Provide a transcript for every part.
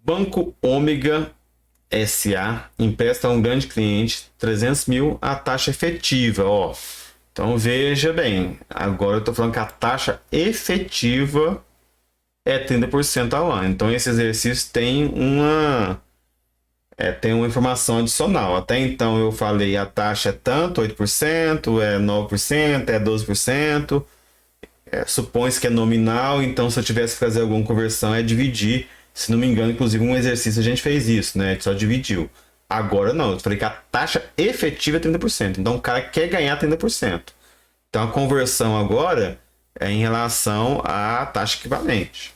Banco Ômega SA empresta a um grande cliente 300 mil a taxa efetiva, ó. Então veja bem, agora eu estou falando que a taxa efetiva é 30% ao ano. Então esse exercício tem uma informação adicional. Até então eu falei a taxa é tanto, 8%, é 9%, é 12%. Supõe-se que é nominal, então se eu tivesse que fazer alguma conversão é dividir. Se não me engano, inclusive um exercício a gente fez isso, né? A gente só dividiu. Agora não, eu falei que a taxa efetiva é 30%. Então o cara quer ganhar 30%. Então a conversão agora é em relação à taxa equivalente.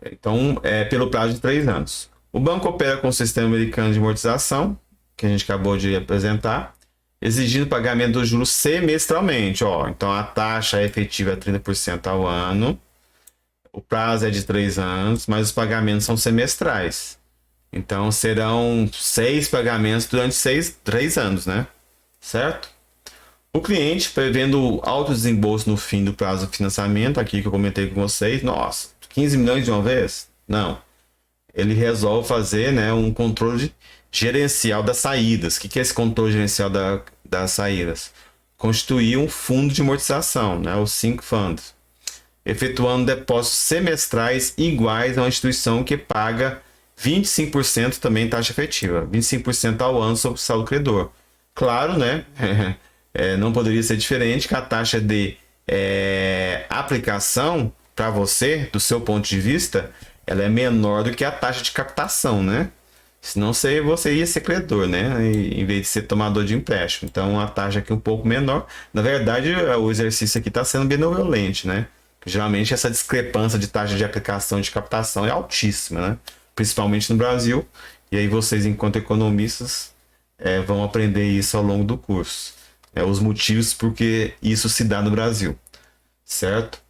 Então é pelo prazo de 3 anos. O banco opera com o sistema americano de amortização, que a gente acabou de apresentar, exigindo pagamento dos juros semestralmente. Ó. Então a taxa efetiva é 30% ao ano. O prazo é de 3 anos, mas os pagamentos são semestrais. Então serão 6 pagamentos durante 3 anos, né? Certo? O cliente, prevendo alto desembolso no fim do prazo do financiamento, aqui que eu comentei com vocês, nossa, 15 milhões de uma vez? Não. Ele resolve fazer, né, um controle gerencial das saídas. O que é esse controle gerencial das saídas? Constituir um fundo de amortização, né, o Sync Fund, efetuando depósitos semestrais iguais a uma instituição que paga 25% também taxa efetiva, 25% ao ano sobre o saldo credor. Claro, né? Não poderia ser diferente que a taxa de aplicação para você, do seu ponto de vista, ela é menor do que a taxa de captação, né? Senão você ia ser credor, né? Em vez de ser tomador de empréstimo. Então a taxa aqui é um pouco menor. Na verdade, o exercício aqui está sendo benevolente, né? Geralmente essa discrepância de taxa de aplicação e de captação é altíssima, né? Principalmente no Brasil. E aí vocês, enquanto economistas, vão aprender isso ao longo do curso. Os motivos por que isso se dá no Brasil, certo?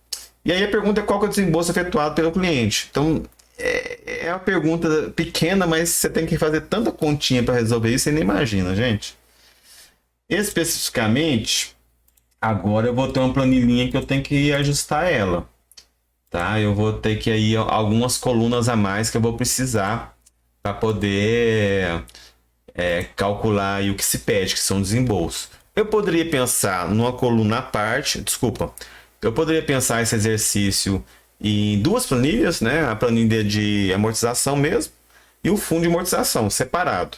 E aí a pergunta é qual que é o desembolso efetuado pelo cliente. Então, é uma pergunta pequena, mas você tem que fazer tanta continha para resolver isso, você nem imagina, gente. Especificamente, agora eu vou ter uma planilhinha que eu tenho que ajustar ela, tá? Eu vou ter que ir algumas colunas a mais que eu vou precisar para poder calcular aí o que se pede, que são desembolsos. Eu poderia pensar numa coluna à parte, desculpa, eu poderia pensar esse exercício em 2 planilhas, né? A planilha de amortização mesmo e o fundo de amortização separado.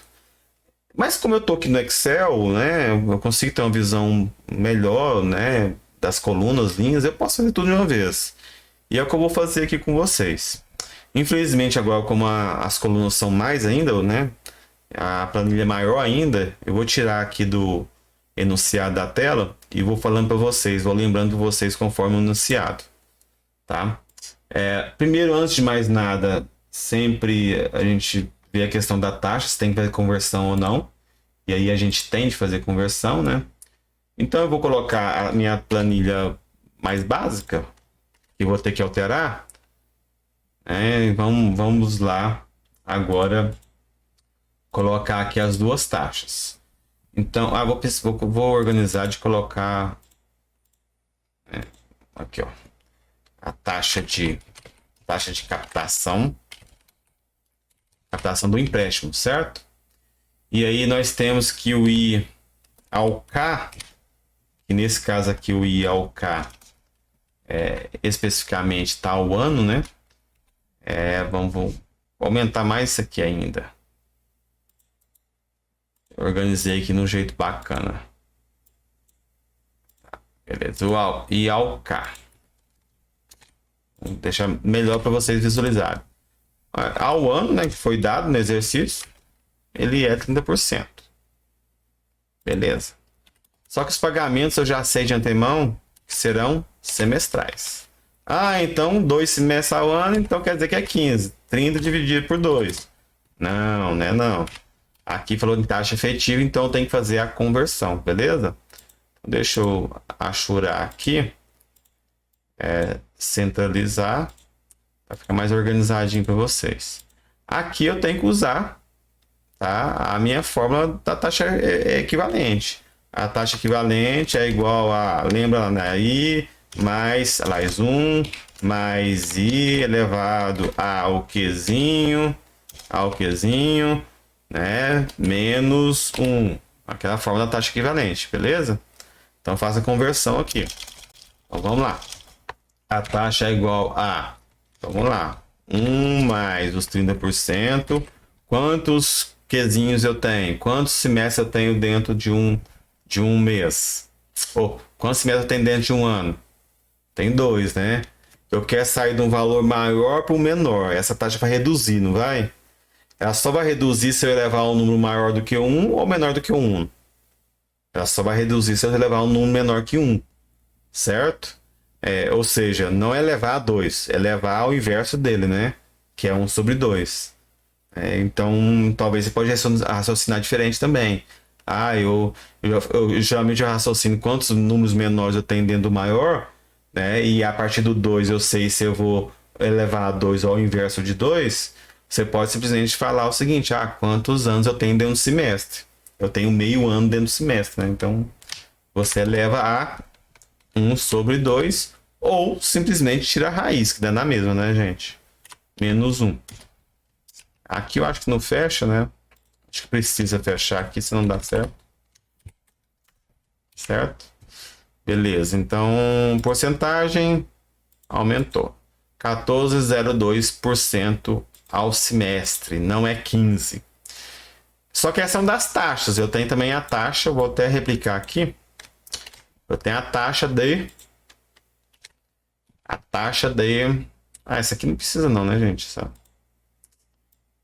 Mas como eu estou aqui no Excel, né? Eu consigo ter uma visão melhor, né? Das colunas, linhas, eu posso fazer tudo de uma vez. E é o que eu vou fazer aqui com vocês. Infelizmente agora, como as colunas são mais ainda, né? A planilha é maior ainda, eu vou tirar aqui do enunciado da tela e vou falando para vocês, vou lembrando para vocês conforme o enunciado, tá? Primeiro, antes de mais nada, sempre a gente vê a questão da taxa, se tem que fazer conversão ou não, e aí a gente tem de fazer conversão, né? Então eu vou colocar a minha planilha mais básica, que eu vou ter que alterar, vamos lá agora colocar aqui as 2 taxas. Então, vou organizar de colocar aqui, ó, a taxa de captação do empréstimo, certo? E aí nós temos que o I ao K, que nesse caso aqui o I ao K especificamente está ao ano, né? Vamos aumentar mais isso aqui ainda. Organizei aqui no jeito bacana. Beleza, o I ao K. Vou deixar melhor para vocês visualizarem. Ao ano, né, que foi dado no exercício, ele é 30%. Beleza. Só que os pagamentos eu já sei de antemão que serão semestrais. Então 2 semestres ao ano, então quer dizer que é 15. 30 dividido por 2. Não, né? Não. Aqui falou em taxa efetiva, então eu tenho que fazer a conversão, beleza? Deixa eu achurar aqui. Centralizar. Para ficar mais organizadinho para vocês. Aqui eu tenho que usar, tá, a minha fórmula da taxa equivalente. A taxa equivalente é igual a, lembra, né, I mais 1 mais I elevado ao Qzinho, né? Menos 1. Aquela forma da taxa equivalente, beleza? Então faça a conversão aqui. Então vamos lá. A taxa é igual a, então vamos lá, 1 mais os 30%. Quantos Qzinhos eu tenho? Quantos semestres eu tenho dentro de um mês? Ou quantos semestres eu tenho dentro de um ano? Tem 2, né? Eu quero sair de um valor maior para um menor. Essa taxa vai reduzir, não vai? Ela só vai reduzir se eu elevar um número maior do que 1 ou menor do que 1. Ela só vai reduzir se eu elevar um número menor que 1. Certo? Ou seja, não é levar a 2, é levar ao inverso dele, né? Que é 1 sobre 2. Então, talvez você pode raciocinar diferente também. Eu geralmente raciocino quantos números menores eu tenho dentro do maior, né? E a partir do 2 eu sei se eu vou elevar a 2 ao inverso de 2. Você pode simplesmente falar o seguinte: quantos anos eu tenho dentro do semestre? Eu tenho meio ano dentro do semestre, né? Então, você eleva a 1 sobre 2, ou simplesmente tira a raiz, que dá na mesma, né, gente? Menos 1. Aqui eu acho que não fecha, né? Acho que precisa fechar aqui, senão não dá certo. Certo? Beleza, então porcentagem aumentou. 14,02% ao semestre, não é 15%. Só que essa é uma das taxas. Eu tenho também a taxa, vou até replicar aqui. Eu tenho a taxa de... essa aqui não precisa não, né, gente?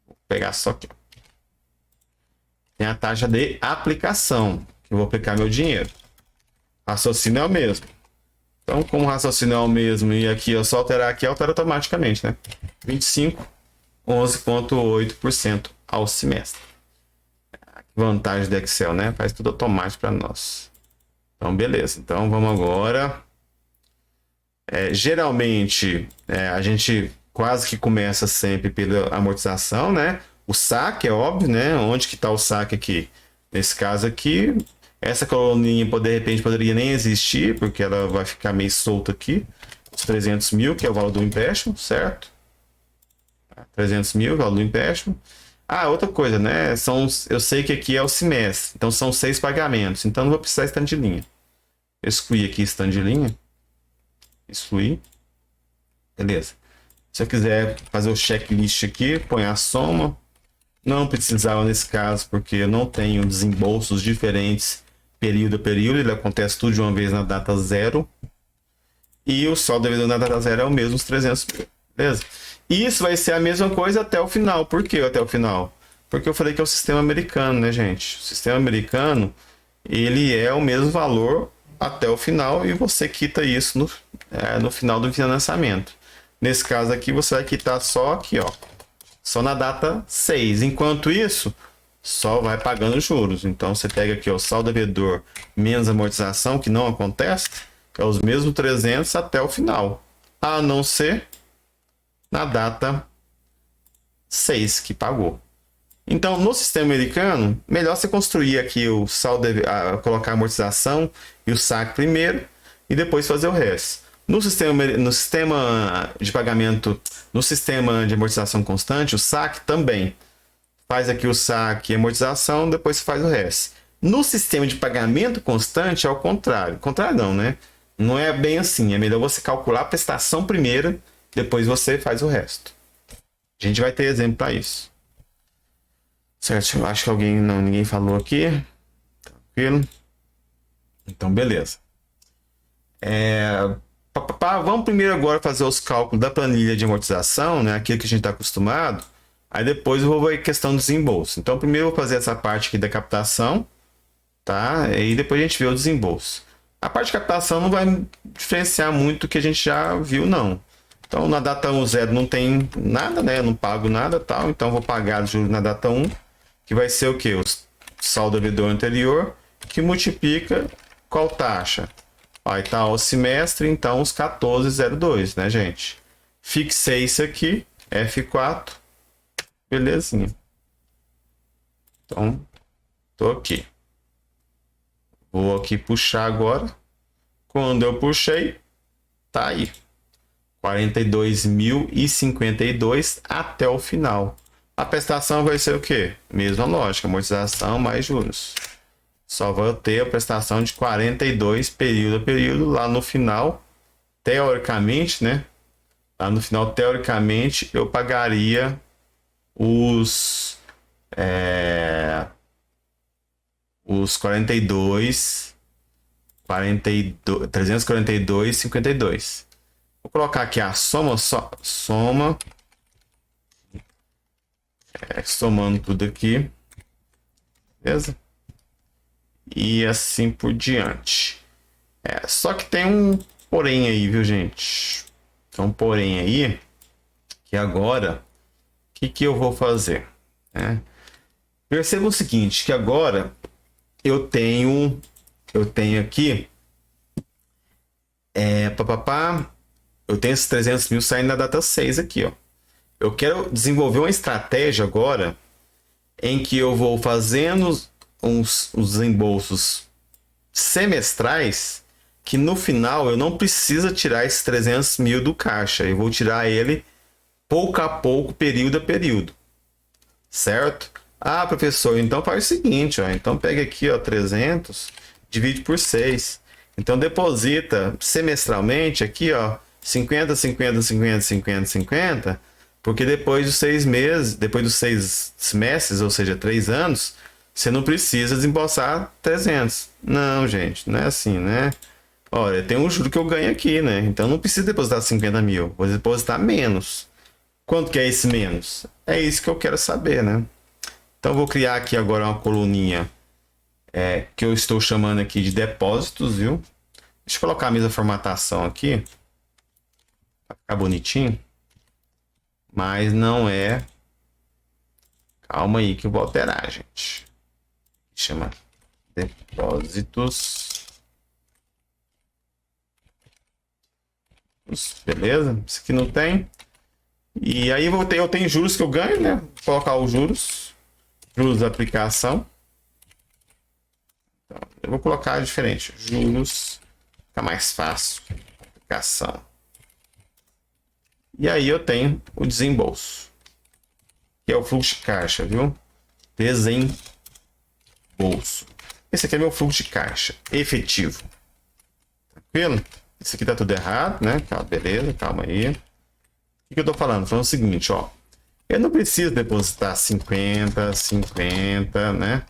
Vou pegar só aqui. Tem a taxa de aplicação, que eu vou aplicar meu dinheiro. Raciocínio é o mesmo. Então, como o raciocínio é o mesmo e aqui eu só alterar aqui, altera automaticamente, né? 25, 11,8% ao semestre. Vantagem do Excel, né? Faz tudo automático para nós. Então, beleza. Então, vamos agora. Geralmente, a gente quase que começa sempre pela amortização, né? O saque é óbvio, né? Onde que está o saque aqui? Nesse caso aqui, essa coluninha de repente poderia nem existir, porque ela vai ficar meio solta aqui. Os 300 mil, que é o valor do empréstimo, certo? 300 mil, valor do empréstimo. Outra coisa, né? Eu sei que aqui é o semestre, então são 6 pagamentos, então não vou precisar de stand de linha. Excluir aqui stand de linha. Excluir. Beleza. Se eu quiser fazer o checklist aqui, põe a soma. Não precisava nesse caso, porque eu não tenho desembolsos diferentes período a período. Ele acontece tudo de uma vez na data zero. E o saldo devedor na data zero é o mesmo, os 300 mil. Beleza? Isso vai ser a mesma coisa até o final. Por que até o final? Porque eu falei que é o sistema americano, né, gente? O sistema americano, ele é o mesmo valor até o final e você quita isso no final do financiamento. Nesse caso aqui, você vai quitar só aqui, ó. Só na data 6. Enquanto isso, só vai pagando juros. Então, você pega aqui, ó, o saldo devedor menos amortização, que não acontece, é os mesmos 300 até o final. A não ser na data 6 que pagou. Então, no sistema americano, melhor você construir aqui o saldo, colocar a amortização e o saque primeiro e depois fazer o resto. No sistema de pagamento, no sistema de amortização constante, o saque também. Faz aqui o saque e amortização, depois você faz o resto. No sistema de pagamento constante, é o contrário. Contrário não, né? Não é bem assim. É melhor você calcular a prestação primeiro, depois você faz o resto. A gente vai ter exemplo para isso. Certo, eu acho que ninguém falou aqui. Tranquilo. Então, beleza. Vamos primeiro agora fazer os cálculos da planilha de amortização, né? Aquilo que a gente está acostumado. Aí depois eu vou ver a questão do desembolso. Então, primeiro eu vou fazer essa parte aqui da captação, tá? E depois a gente vê o desembolso. A parte de captação não vai diferenciar muito do que a gente já viu, não. Então, na data 1, não tem nada, né? Eu não pago nada, tal. Então, vou pagar o juros na data 1, que vai ser o quê? O saldo devedor anterior, que multiplica qual taxa? Aí tá o semestre, então os 14,02, né, gente? Fixei isso aqui, F4, belezinha. Então, tô aqui. Vou aqui puxar agora. Quando eu puxei, tá aí. 42.052 até o final. A prestação vai ser o quê? Mesma lógica, amortização mais juros. Só vou ter a prestação de 42 período a período lá no final, teoricamente, né? Lá no final, teoricamente, eu pagaria os 342,52. Vou colocar aqui a soma, somando tudo aqui, beleza? E assim por diante. Só que tem um porém aí, viu, gente? Tem um porém aí, que agora, o que eu vou fazer? Perceba o seguinte, que agora eu tenho aqui, eu tenho esses 300 mil saindo na data 6 aqui, ó. Eu quero desenvolver uma estratégia agora em que eu vou fazendo os desembolsos semestrais, que no final eu não preciso tirar esses 300 mil do caixa. Eu vou tirar ele pouco a pouco, período a período. Certo? Ah, professor, então faz o seguinte, ó. Então pega aqui, ó, 300, divide por 6. Então deposita semestralmente aqui, ó, 50, 50, 50, 50, 50, porque depois dos 6 meses, depois dos 6 semestres, ou seja, 3 anos, você não precisa desembolsar 300. Não, gente, não é assim, né? Olha, tem um juro que eu ganho aqui, né? Então não precisa depositar 50 mil, vou depositar menos. Quanto que é esse menos? É isso que eu quero saber, né? Então eu vou criar aqui agora uma coluninha que eu estou chamando aqui de depósitos, viu? Deixa eu colocar a mesma formatação aqui, para ficar bonitinho. Mas não é... Calma aí que eu vou alterar, gente. Chama depósitos. Beleza? Isso aqui não tem. E aí eu tenho juros que eu ganho, né? Vou colocar os juros da aplicação. Então, eu vou colocar diferente. Juros, fica mais fácil. Aplicação. E aí eu tenho o desembolso, que é o fluxo de caixa, viu? Desembolso. Esse aqui é meu fluxo de caixa efetivo. Tranquilo? Isso aqui tá tudo errado, né? Beleza, calma aí. O que eu tô falando? Falando o seguinte, ó. Eu não preciso depositar 50, 50, né?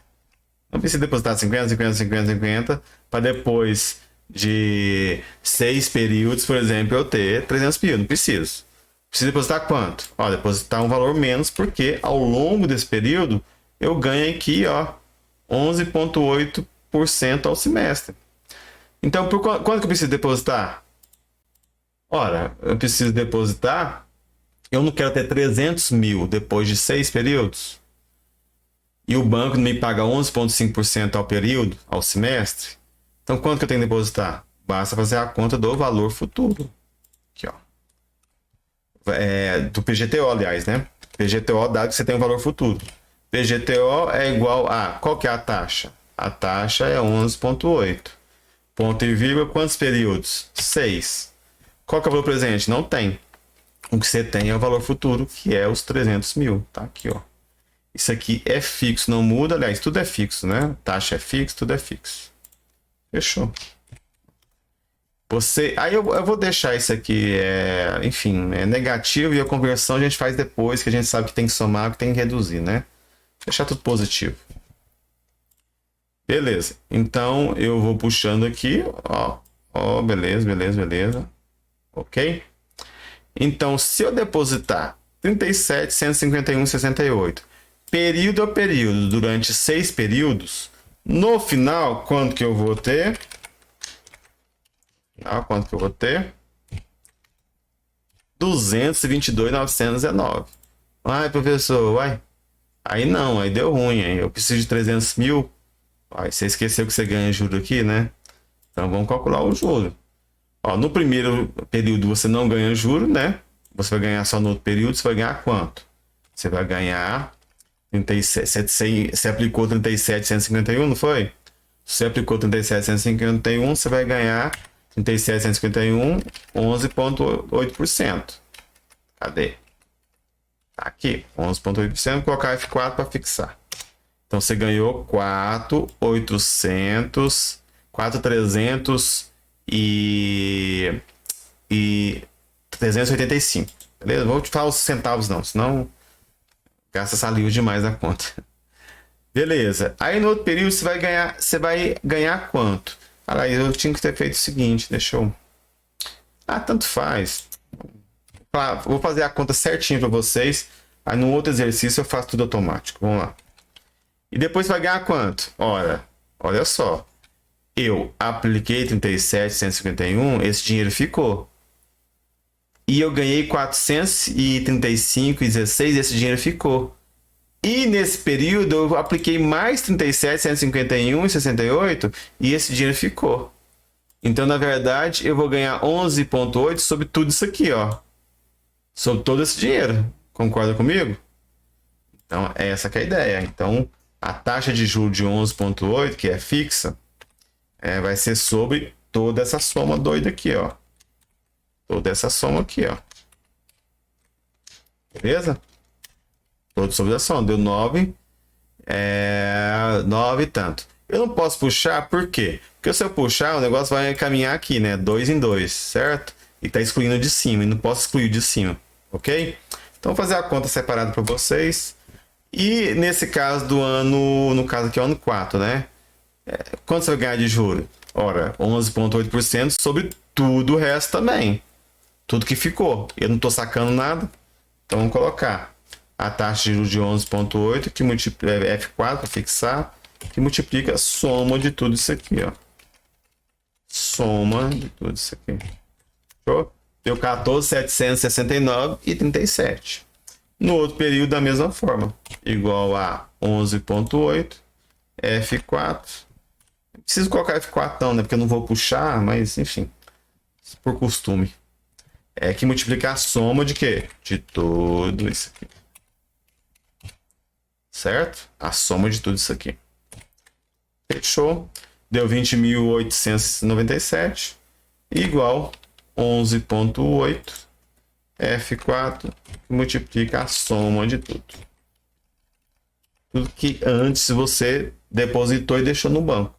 Não preciso depositar 50, 50, 50, 50, para depois de 6 períodos, por exemplo, eu ter 300 mil. Não preciso. Preciso depositar quanto? Ó, depositar um valor menos, porque ao longo desse período eu ganho aqui, ó, 11,8% ao semestre. Então, por quanto que eu preciso depositar? Ora, eu preciso depositar, eu não quero ter 300 mil depois de 6 períodos, e o banco me paga 11,5% ao período, ao semestre. Então, quanto que eu tenho que depositar? Basta fazer a conta do valor futuro. Aqui, ó. Do PGTO, aliás, né? PGTO dado que você tem um valor futuro. PGTO é igual a... Qual que é a taxa? A taxa é 11,8. Ponto e vírgula, quantos períodos? 6. Qual que é o valor presente? Não tem. O que você tem é o valor futuro, que é os 300 mil. Tá aqui, ó. Isso aqui é fixo, não muda. Aliás, tudo é fixo, né? Taxa é fixo, tudo é fixo. Fechou. Aí eu vou deixar isso aqui, enfim, é negativo, e a conversão a gente faz depois, que a gente sabe que tem que somar, que tem que reduzir, né? Deixar tudo positivo. Beleza. Então eu vou puxando aqui, ó. Ó, beleza, beleza, beleza. Ok? Então, se eu depositar 37.151,68 período a período durante 6 períodos, no final, quanto que eu vou ter? Quanto que eu vou ter? 222.919. Ai, professor, uai. Aí não, aí deu ruim. Aí eu preciso de 300 mil. Aí você esqueceu que você ganha juro aqui, né? Então vamos calcular o juro. Ó, no primeiro período você não ganha juro, né? Você vai ganhar só no outro período. Você vai ganhar quanto? Você vai ganhar 37. Você aplicou 37.151, não foi? Se você aplicou 37.151, você vai ganhar 37.151, 11,8%. Cadê? Tá aqui, 11,8%. Vou colocar F4 para fixar. Então você ganhou 4.800, 4.300 e 385. Beleza? Vou te falar os centavos não, senão gasta saliva demais na conta. Beleza. Aí no outro período você vai ganhar quanto? Aí eu tinha que ter feito o seguinte, deixa eu... Ah, tanto faz. Vou fazer a conta certinho para vocês. Aí no outro exercício eu faço tudo automático. Vamos lá. E depois vai ganhar quanto? Ora, olha só. Eu apliquei 37.151, esse dinheiro ficou. E eu ganhei 435,16, esse dinheiro ficou. E nesse período eu apliquei mais 37.151,68 e esse dinheiro ficou. Então, na verdade, eu vou ganhar 11,8 sobre tudo isso aqui, ó. Sobre todo esse dinheiro. Concorda comigo? Então, essa que é a ideia. Então, a taxa de juros de 11,8, que é fixa, vai ser sobre toda essa soma doida aqui, ó. Toda essa soma aqui, ó. Beleza? Todo sobre a soma. Deu 9. 9 e tanto. Eu não posso puxar, por quê? Porque se eu puxar, o negócio vai caminhar aqui, né? 2 em 2, certo? E tá excluindo de cima. E não posso excluir de cima. Ok? Então, vou fazer a conta separada para vocês. E nesse caso do ano, no caso aqui é o ano 4, né? Quanto você vai ganhar de juros? Ora, 11,8% sobre tudo o resto também. Tudo que ficou. Eu não estou sacando nada. Então, vamos colocar a taxa de juros de 11,8, que multiplica F4 para fixar, que multiplica a soma de tudo isso aqui, ó. Soma de tudo isso aqui. Show? Deu 14.769,37. No outro período, da mesma forma. Igual a 11,8. F4. Não preciso colocar F4 não, né? Porque eu não vou puxar, mas enfim. Por costume. Que multiplicar a soma de quê? De tudo isso aqui. Certo? A soma de tudo isso aqui. Fechou? Deu 20.897. Igual 11,8 F4 multiplica a soma de tudo. Tudo que antes você depositou e deixou no banco.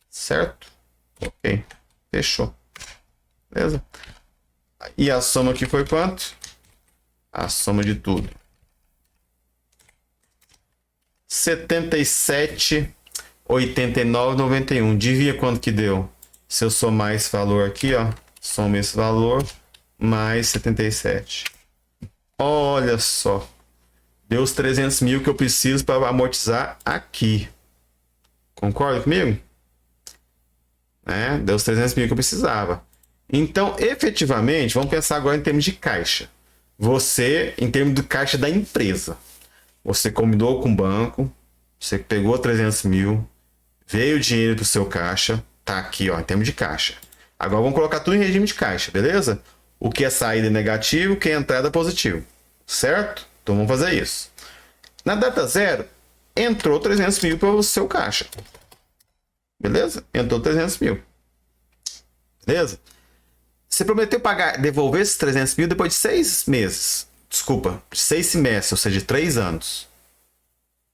Certo? Ok. Fechou. Beleza? E a soma aqui foi quanto? A soma de tudo. 77,89,91. Divide quanto que deu? Se eu somar esse valor aqui, ó. Soma esse valor mais 77. Olha só. Deu os 300 mil que eu preciso para amortizar aqui. Concorda comigo? Deu os 300 mil que eu precisava. Então, efetivamente, vamos pensar agora em termos de caixa. Você, em termos de caixa da empresa, você combinou com o banco, você pegou 300 mil, veio o dinheiro do seu caixa, tá aqui, ó, em termos de caixa. Agora vamos colocar tudo em regime de caixa, beleza? O que é saída é negativo, o que é entrada é positivo. Certo? Então vamos fazer isso. Na data zero, entrou 300 mil para o seu caixa. Beleza? Entrou 300 mil. Beleza? Você prometeu devolver esses 300 mil depois de 6 meses. Desculpa, 6 semestres, ou seja, de 3 anos.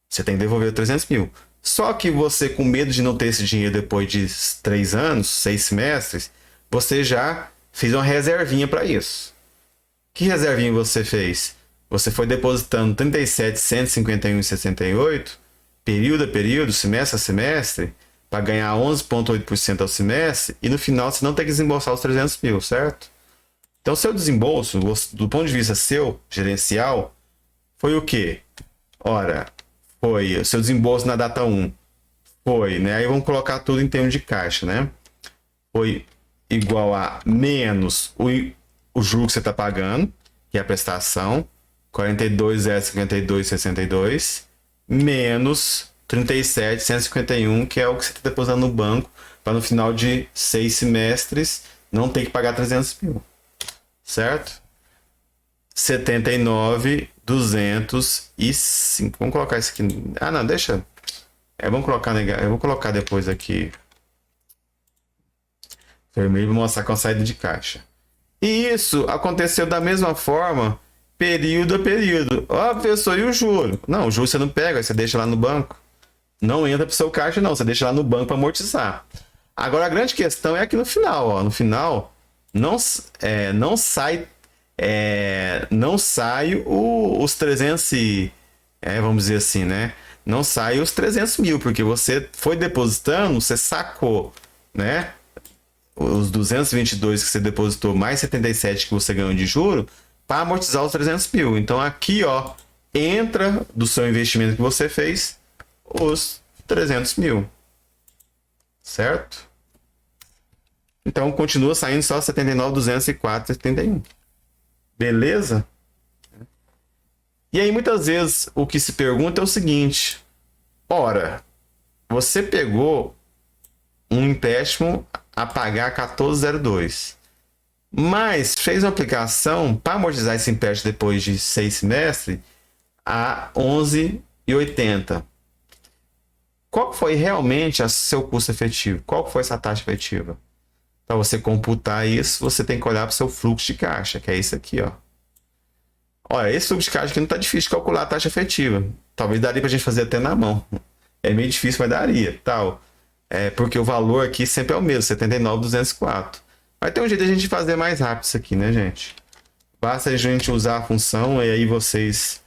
Você tem que devolver 300 mil. Só que você, com medo de não ter esse dinheiro depois de 3 anos, 6 semestres, você já fez uma reservinha para isso. Que reservinha você fez? Você foi depositando 37.151,68, período a período, semestre a semestre, para ganhar 11,8% ao semestre, e no final você não tem que desembolsar os 300 mil, certo? Então, seu desembolso, do ponto de vista seu, gerencial, foi o quê? Ora, foi o seu desembolso na data 1. Foi, né? Aí vamos colocar tudo em termos de caixa, né? Foi igual a menos o juro que você está pagando, que é a prestação, 42.052,62, menos 37.151, que é o que você está depositando no banco, para no final de 6 semestres não ter que pagar 300 mil. Certo? 79.205. Vamos colocar isso aqui. Ah, não, deixa. Eu vou colocar depois aqui. Vermelho vai mostrar com a saída de caixa. E isso aconteceu da mesma forma, período a período. Ó, professor, e o juro? Não, o juro você não pega, você deixa lá no banco. Não entra pro seu caixa, não. Você deixa lá no banco para amortizar. Agora, a grande questão é aqui no final. Ó. No final, não sai os 300 vamos dizer assim, né? Não sai os 300 mil, porque você foi depositando, você sacou, né? Os 222 que você depositou, mais 77 que você ganhou de juro, para amortizar os 300 mil. Então, aqui, ó, entra do seu investimento que você fez os 300 mil. Certo? Então, continua saindo só 79.204,71. Beleza? E aí, muitas vezes, o que se pergunta é o seguinte. Ora, você pegou um empréstimo a pagar 14,02. Mas fez uma aplicação para amortizar esse empréstimo depois de 6 semestres a 11,80. Qual foi realmente o seu custo efetivo? Qual foi essa taxa efetiva? Para você computar isso, você tem que olhar para o seu fluxo de caixa, que é isso aqui, ó. Olha, esse fluxo de caixa aqui não está difícil de calcular a taxa efetiva. Talvez daria para a gente fazer até na mão. É meio difícil, mas daria, tal. Porque o valor aqui sempre é o mesmo, 79.204. Vai ter um jeito de a gente fazer mais rápido isso aqui, né, gente? Basta a gente usar a função e aí vocês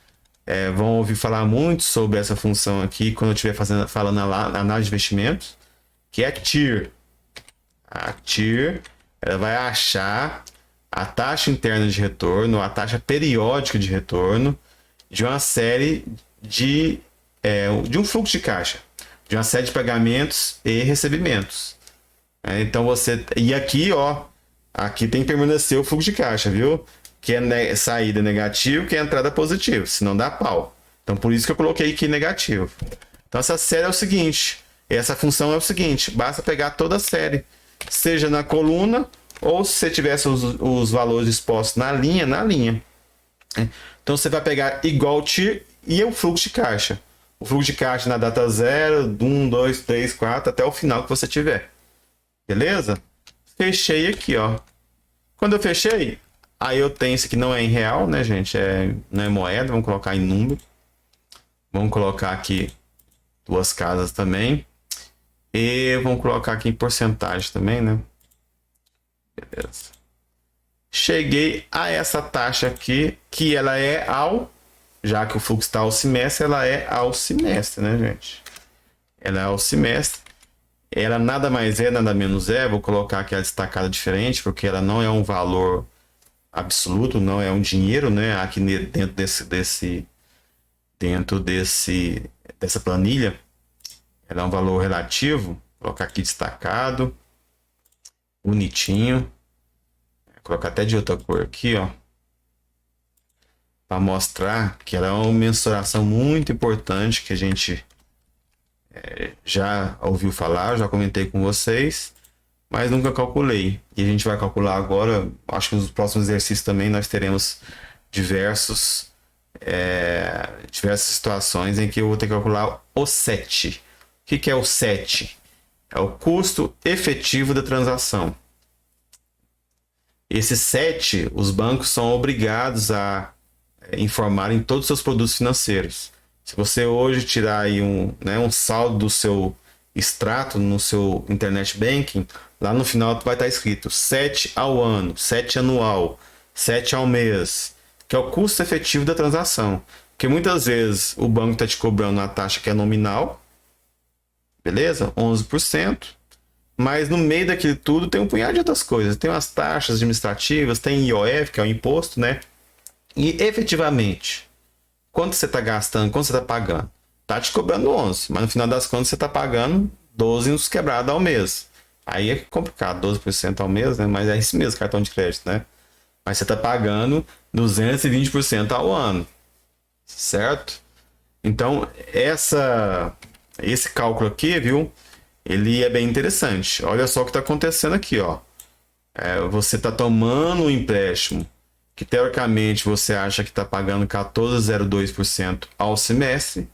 vão ouvir falar muito sobre essa função aqui quando eu estiver falando a análise de investimentos, que é TIR. A TIR, ela vai achar a taxa interna de retorno, a taxa periódica de retorno de uma série de um fluxo de caixa, de uma série de pagamentos e recebimentos. Então e aqui, ó, aqui tem que permanecer o fluxo de caixa, viu? Que é saída negativa, que é entrada positiva, senão dá pau. Então por isso que eu coloquei aqui negativo. Então essa série é o seguinte, essa função é o seguinte, basta pegar toda a série, seja na coluna ou se você tivesse os valores expostos na linha. Então você vai pegar igual TIR e o fluxo de caixa. O fluxo de caixa na data 0, 1, 2, 3, 4, até o final que você tiver. Beleza? Fechei aqui, ó. Quando eu fechei, aí eu tenho isso aqui, não é em real, né, gente? Não é moeda, vamos colocar em número. Vamos colocar aqui 2 casas também. E vamos colocar aqui em porcentagem também, né? Beleza. Cheguei a essa taxa aqui, que ela é já que o fluxo está ao semestre, ela é ao semestre, né, gente? Ela é ao semestre. Ela nada mais é, nada menos vou colocar aqui a destacada diferente, porque ela não é um valor absoluto, não é um dinheiro, né? Aqui dentro dessa planilha, ela é um valor relativo. Vou colocar aqui destacado, bonitinho. Vou colocar até de outra cor aqui, ó, para mostrar que ela é uma mensuração muito importante que a gente já ouviu falar, já comentei com vocês, mas nunca calculei. E a gente vai calcular agora. Acho que nos próximos exercícios também nós teremos diversas situações em que eu vou ter que calcular o SET. O que é o SET? É o custo efetivo da transação. Esse SET, os bancos são obrigados a informar em todos os seus produtos financeiros. Se você hoje tirar aí um saldo do seu extrato no seu internet banking, lá no final vai estar escrito SET ao ano, SET anual, SET ao mês, que é o custo efetivo da transação. Porque muitas vezes o banco está te cobrando uma taxa que é nominal, beleza? 11%. Mas no meio daquilo tudo tem um punhado de outras coisas. Tem umas taxas administrativas, tem IOF, que é o imposto, né? E efetivamente, quanto você está gastando, quanto você está pagando? Tá te cobrando 11, mas no final das contas você está pagando 12 nos quebrados ao mês. Aí é complicado, 12% ao mês, né? Mas é isso mesmo, cartão de crédito, né? Mas você está pagando 220% ao ano, certo? Então, esse cálculo aqui, viu? Ele é bem interessante. Olha só o que está acontecendo aqui, ó. Você está tomando um empréstimo que teoricamente você acha que está pagando 14,02% ao semestre,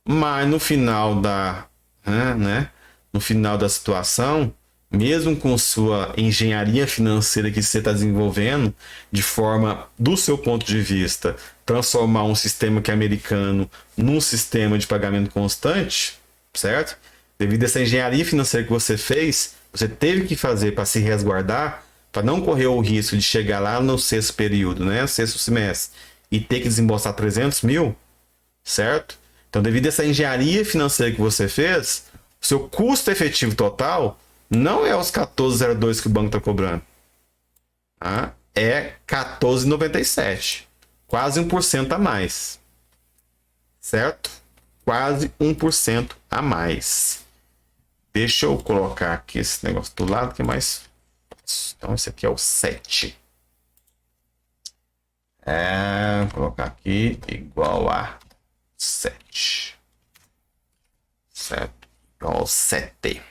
mas no final no final da situação mesmo com sua engenharia financeira que você está desenvolvendo, de forma, do seu ponto de vista, transformar um sistema que é americano num sistema de pagamento constante, certo? Devido a essa engenharia financeira que você fez, você teve que fazer para se resguardar, para não correr o risco de chegar lá no sexto período, né, sexto semestre, e ter que desembolsar 300 mil, certo? Então, devido a essa engenharia financeira que você fez, o seu custo efetivo total não é os 14,02 que o banco está cobrando. Tá? É 14,97. Quase 1% a mais. Certo? Quase 1% a mais. Deixa eu colocar aqui esse negócio do lado que é mais fácil. Então, esse aqui é o 7. Vou colocar aqui igual a 7. Certo? Igual ao 7.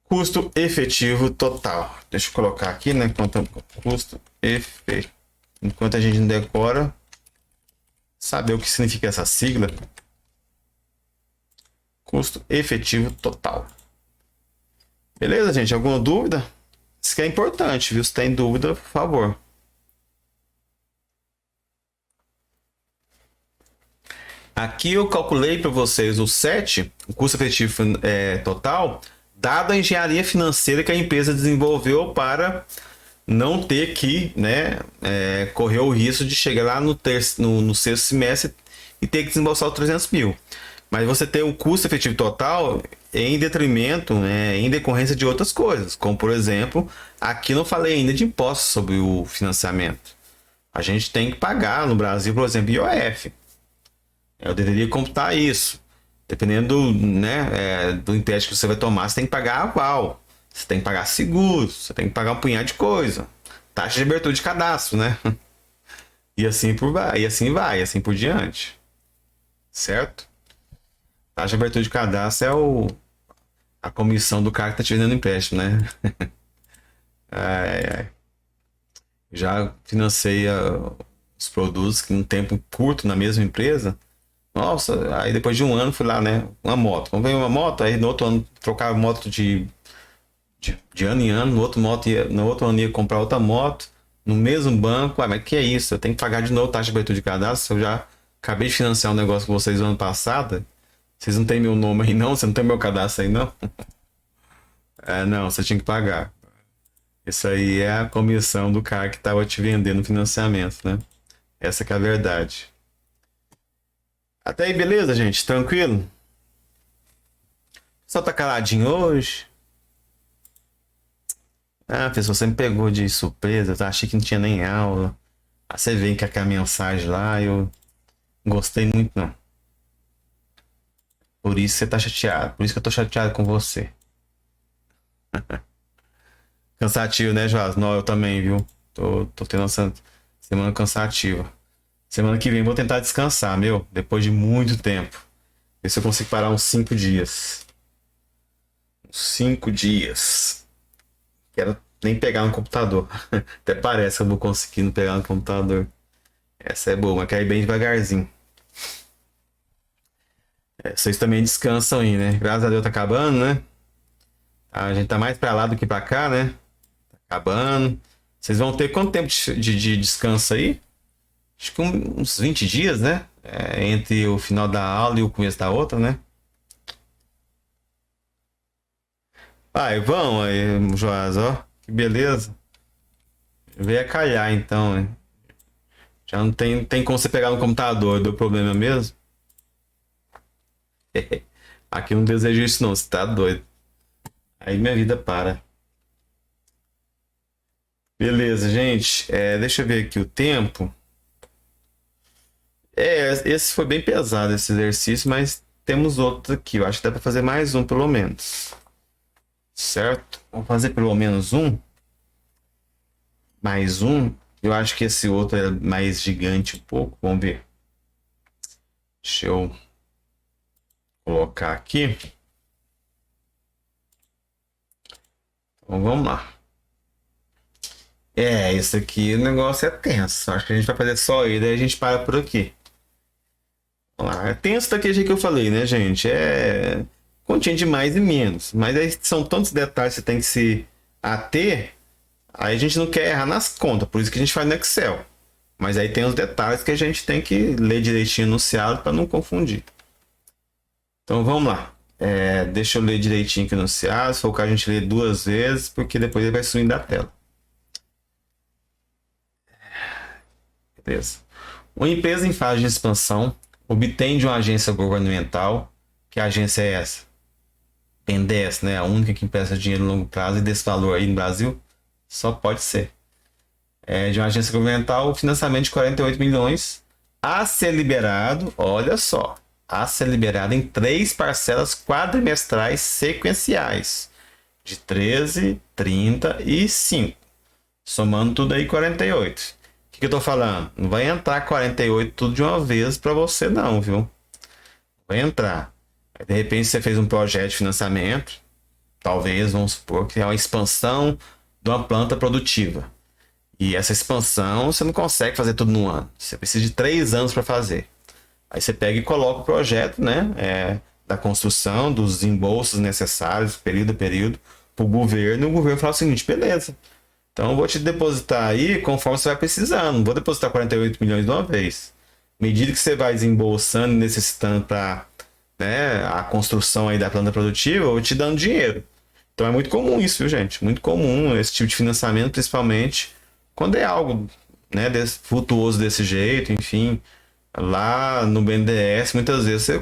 Custo efetivo total. Deixa eu colocar aqui, né? Custo efetivo. Enquanto a gente não decora, saber o que significa essa sigla. Custo efetivo total. Beleza, gente? Alguma dúvida? Isso aqui é importante, viu? Se tem dúvida, por favor. Aqui eu calculei para vocês o 7, o custo efetivo total, dado a engenharia financeira que a empresa desenvolveu para não ter que, né, correr o risco de chegar lá no sexto semestre e ter que desembolsar os 300 mil. Mas você tem o custo efetivo total em detrimento, né, em decorrência de outras coisas, como por exemplo, aqui não falei ainda de impostos sobre o financiamento. A gente tem que pagar no Brasil, por exemplo, IOF. Eu deveria computar isso. Dependendo do empréstimo que você vai tomar, você tem que pagar aval. Você tem que pagar seguro. Você tem que pagar um punhado de coisa. Taxa de abertura de cadastro, né? E assim vai, assim por diante. Certo? Taxa de abertura de cadastro é a comissão do cara que tá te vendendo empréstimo, né? Já financei os produtos que em um tempo curto na mesma empresa. Nossa, aí depois de um ano fui lá, né? Uma moto. Quando veio uma moto, aí no outro ano trocava moto de ano em ano, no outro ano ia comprar outra moto, no mesmo banco. Mas que é isso? Eu tenho que pagar de novo taxa de abertura de cadastro. Eu já acabei de financiar um negócio com vocês no ano passado. Vocês não tem meu nome aí não? Você não tem meu cadastro aí não? Não, você tinha que pagar. Isso aí é a comissão do cara que estava te vendendo financiamento, né? Essa que é a verdade. Até aí, beleza, gente? Tranquilo? Só tá caladinho hoje? Pessoal, você me pegou de surpresa, tá? Achei que não tinha nem aula. Aí você vem com aquela mensagem lá, eu não gostei muito, não. Por isso você tá chateado. Por isso que eu tô chateado com você. Cansativo, né, Joás? Não, eu também, viu? Tô tendo essa semana cansativa. Semana que vem vou tentar descansar, meu. Depois de muito tempo. Ver se eu consigo parar uns 5 dias. 5 dias. Quero nem pegar no computador. Até parece que eu vou conseguindo pegar no computador. Essa é boa, mas quero ir bem devagarzinho. Vocês também descansam aí, né? Graças a Deus tá acabando, né? A gente tá mais pra lá do que pra cá, né? Tá acabando. Vocês vão ter quanto tempo de descanso aí? Acho que uns 20 dias, né? Entre o final da aula e o começo da outra, né? Vão aí, Joás, ó. Que beleza. Veio a calhar então, né? Já não tem como você pegar no computador, deu problema mesmo. Aqui eu não desejo isso não, você tá doido. Aí minha vida para. Beleza, gente. Deixa eu ver aqui o tempo. Esse foi bem pesado esse exercício, mas temos outros aqui. Eu acho que dá para fazer mais um pelo menos. Certo? Vamos fazer pelo menos um. Mais um. Eu acho que esse outro é mais gigante um pouco. Vamos ver. Deixa eu colocar aqui. Então vamos lá. Esse aqui o negócio é tenso. Acho que a gente vai fazer só ele, daí a gente para por aqui. Vamos lá. É tenso daquele jeito que eu falei, né, gente? continha de mais e menos. Mas aí são tantos detalhes que você tem que se ater, aí a gente não quer errar nas contas, por isso que a gente faz no Excel. Mas aí tem os detalhes que a gente tem que ler direitinho no enunciado para não confundir. Então vamos lá. Deixa eu ler direitinho aqui no enunciado. Se for o caso, a gente lê 2 vezes, porque depois ele vai sumir da tela. Beleza. Uma empresa em fase de expansão obtém de uma agência governamental, que agência é essa? BNDES, né? A única que empresta dinheiro a longo prazo, e desse valor aí no Brasil só pode ser. De uma agência governamental, o financiamento de 48 milhões a ser liberado, olha só, a ser liberado em 3 parcelas quadrimestrais sequenciais, de 13, 30 e 5. Somando tudo aí, 48. O que eu tô falando? Não vai entrar 48 tudo de uma vez para você não, viu? Vai entrar. Aí, de repente você fez um projeto de financiamento, talvez, vamos supor, que é uma expansão de uma planta produtiva. E essa expansão você não consegue fazer tudo num ano. Você precisa de 3 anos para fazer. Aí você pega e coloca o projeto, né, da construção, dos desembolsos necessários, período a período, para o governo. E o governo fala o seguinte: beleza, então eu vou te depositar aí conforme você vai precisando. Não vou depositar 48 milhões de uma vez. À medida que você vai desembolsando e necessitando para, né, a construção aí da planta produtiva, eu vou te dando dinheiro. Então é muito comum isso, viu, gente? Muito comum esse tipo de financiamento, principalmente quando é algo, né, frutuoso desse jeito, enfim. Lá no BNDES, muitas vezes você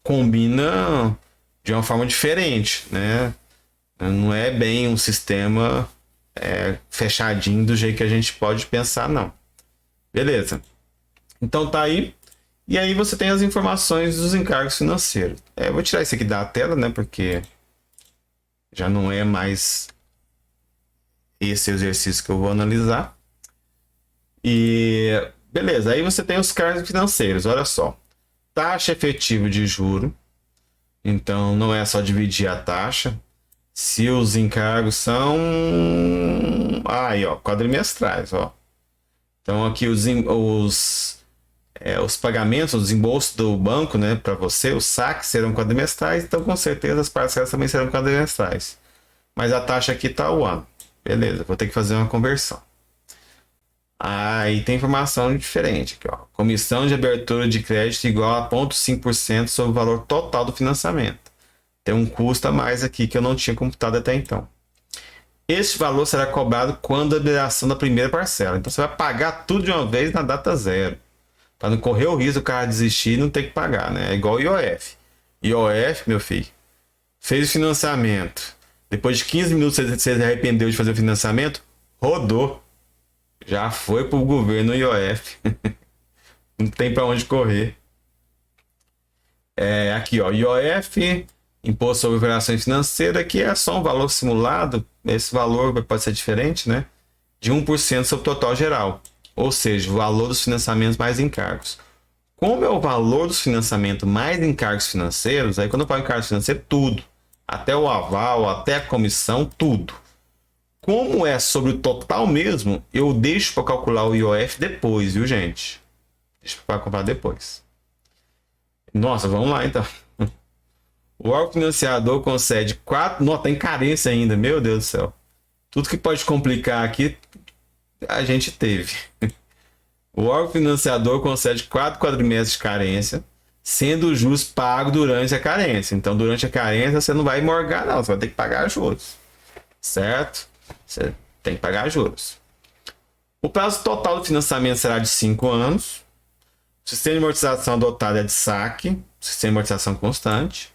combina de uma forma diferente, né? Não é bem um sistema fechadinho do jeito que a gente pode pensar, não. Beleza. Então tá aí. E aí você tem as informações dos encargos financeiros. Eu vou tirar isso aqui da tela, né? Porque já não é mais esse exercício que eu vou analisar. E beleza, aí você tem os encargos financeiros, olha só. Taxa efetiva de juro. Então não é só dividir a taxa. Se os encargos são aí, ó, quadrimestrais, ó. Então aqui os pagamentos, os desembolsos do banco, né, para você, os saques serão quadrimestrais, então com certeza as parcelas também serão quadrimestrais. Mas a taxa aqui tá o ano. Beleza, vou ter que fazer uma conversão. Aí tem informação diferente aqui, ó. Comissão de abertura de crédito igual a 0,5% sobre o valor total do financiamento. Tem um custo a mais aqui que eu não tinha computado até então. Este valor será cobrado quando a liberação da primeira parcela. Então você vai pagar tudo de uma vez na data zero. Para não correr o risco do cara desistir e não ter que pagar, né? É igual o IOF. IOF, meu filho, fez o financiamento. Depois de 15 minutos você se arrependeu de fazer o financiamento, rodou. Já foi pro governo IOF. Não tem para onde correr. Aqui, ó, IOF, Imposto sobre Operações Financeiras, que é só um valor simulado. Esse valor pode ser diferente, né? De 1% sobre o total geral. Ou seja, o valor dos financiamentos mais encargos. Como é o valor dos financiamentos mais encargos financeiros, aí quando eu falo encargos financeiros, tudo. Até o aval, até a comissão, tudo. Como é sobre o total mesmo, eu deixo para calcular o IOF depois, viu, gente? Deixa para calcular depois. Nossa, vamos lá então. O órgão financiador concede 4... Nossa, tem carência ainda, meu Deus do céu. Tudo que pode complicar aqui, a gente teve. O órgão financiador concede 4 quadrimestres de carência, sendo os juros pagos durante a carência. Então, durante a carência, você não vai morgar, não. Você vai ter que pagar juros. Certo? Você tem que pagar juros. O prazo total do financiamento será de 5 anos. O sistema de amortização adotado é de saque, sistema de amortização constante.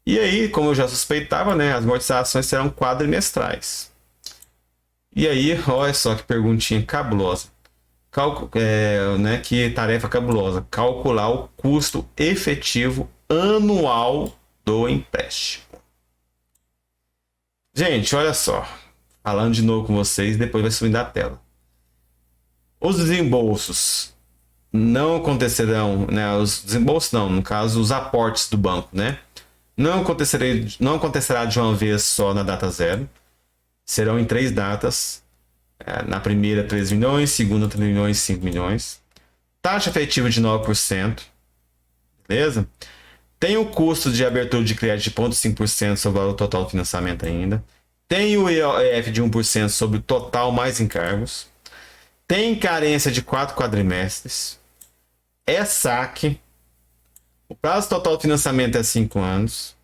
E aí, como eu já suspeitava, né, as amortizações serão quadrimestrais. E aí, olha só que perguntinha cabulosa. Que tarefa cabulosa. Calcular o custo efetivo anual do empréstimo. Gente, olha só. Falando de novo com vocês, depois vai sumir da tela. Os desembolsos não acontecerão, né? Os desembolsos não, no caso, os aportes do banco, né? Não acontecerá de uma vez só na data zero. Serão em 3 datas. Na primeira, 3 milhões. Segunda, 3 milhões, 5 milhões. Taxa efetiva de 9%. Beleza? Tem o custo de abertura de crédito de 0,5% sobre o valor total do financiamento ainda. Tem o IOF de 1% sobre o total mais encargos. Tem carência de 4 quadrimestres. É saque. O prazo total do financiamento é 5 anos.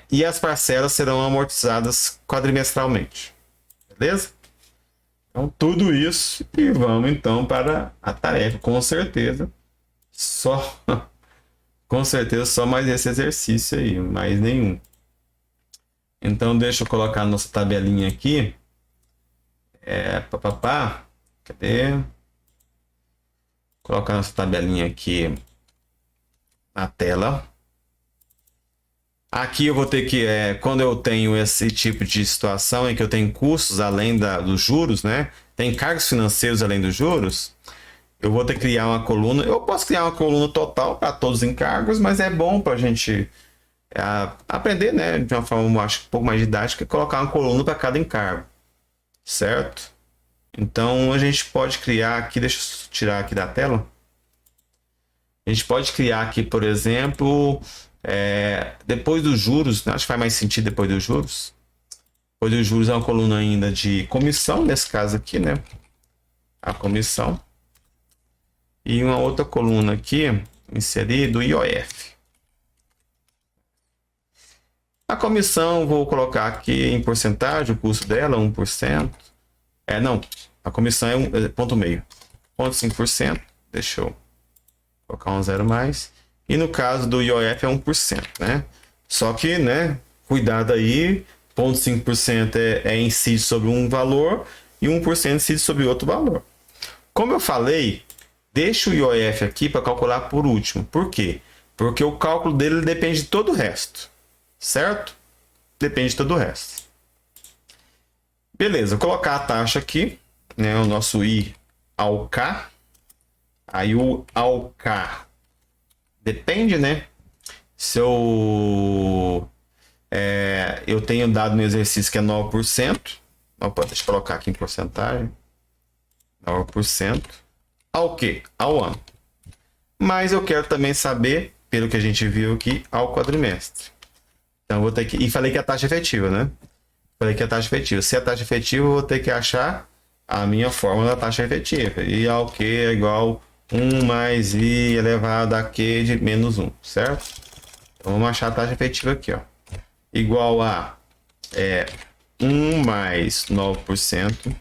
E as parcelas serão amortizadas quadrimestralmente. Beleza? Então, tudo isso. E vamos então para a tarefa. Com certeza. Com certeza só mais esse exercício aí. Mais nenhum. Então, deixa eu colocar a nossa tabelinha aqui. Cadê? Colocar a nossa tabelinha aqui na tela. Aqui eu vou ter que, quando eu tenho esse tipo de situação em que eu tenho custos além dos juros, né? Tem encargos financeiros além dos juros, eu vou ter que criar uma coluna. Eu posso criar uma coluna total para todos os encargos, mas é bom para a gente aprender, né? De uma forma, acho, um pouco mais didática, colocar uma coluna para cada encargo, certo? Então a gente pode criar aqui, deixa eu tirar aqui da tela. A gente pode criar aqui, por exemplo, depois dos juros, né? Acho que faz mais sentido depois dos juros. Depois dos juros é uma coluna ainda de comissão, nesse caso aqui, né? A comissão. E uma outra coluna aqui, inserir do IOF. A comissão, vou colocar aqui em porcentagem, o custo dela, 1%. Não, a comissão é ponto meio. 0,5%, deixa eu colocar um zero mais. E no caso do IOF é 1%, né? Só que, né, cuidado aí, 0,5% incide sobre um valor e 1% incide sobre outro valor. Como eu falei, deixa o IOF aqui para calcular por último. Por quê? Porque o cálculo dele depende de todo o resto, certo? Depende de todo o resto. Beleza, vou colocar a taxa aqui, né, o nosso I ao K. Aí o ao K depende, né? Se eu tenho dado no exercício que é 9%. Deixa eu colocar aqui em porcentagem. 9%. Ao quê? Ao ano. Mas eu quero também saber, pelo que a gente viu aqui, ao quadrimestre. Então eu vou ter que... E falei que é a taxa efetiva, né? Falei que é a taxa efetiva. Se é a taxa efetiva, eu vou ter que achar a minha fórmula da taxa efetiva. I ao Q é igual 1 mais I elevado a Q de menos 1, certo? Então vamos achar a taxa efetiva aqui, ó. Igual a 1 mais 9%.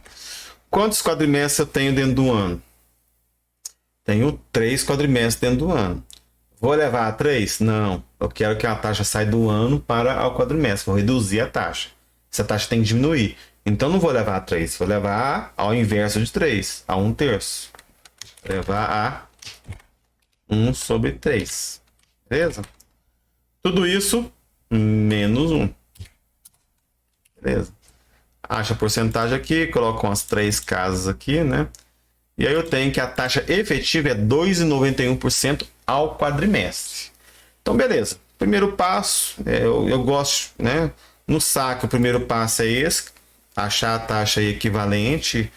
Quantos quadrimestres eu tenho dentro do ano? Tenho 3 quadrimestres dentro do ano. Vou levar a 3? Não. Eu quero que a taxa saia do ano para ao quadrimestre. Vou reduzir a taxa. Essa taxa tem que diminuir. Então não vou levar a 3. Vou levar ao inverso de 3. A 1/3. Vou levar a 1 sobre 3. Beleza? Tudo isso menos 1. Beleza? Acha a porcentagem aqui. Coloco umas 3 casas aqui, né? E aí eu tenho que a taxa efetiva é 2,91% ao quadrimestre. Então, beleza. Primeiro passo, eu gosto, né? No saque, o primeiro passo é esse. Achar a taxa equivalente.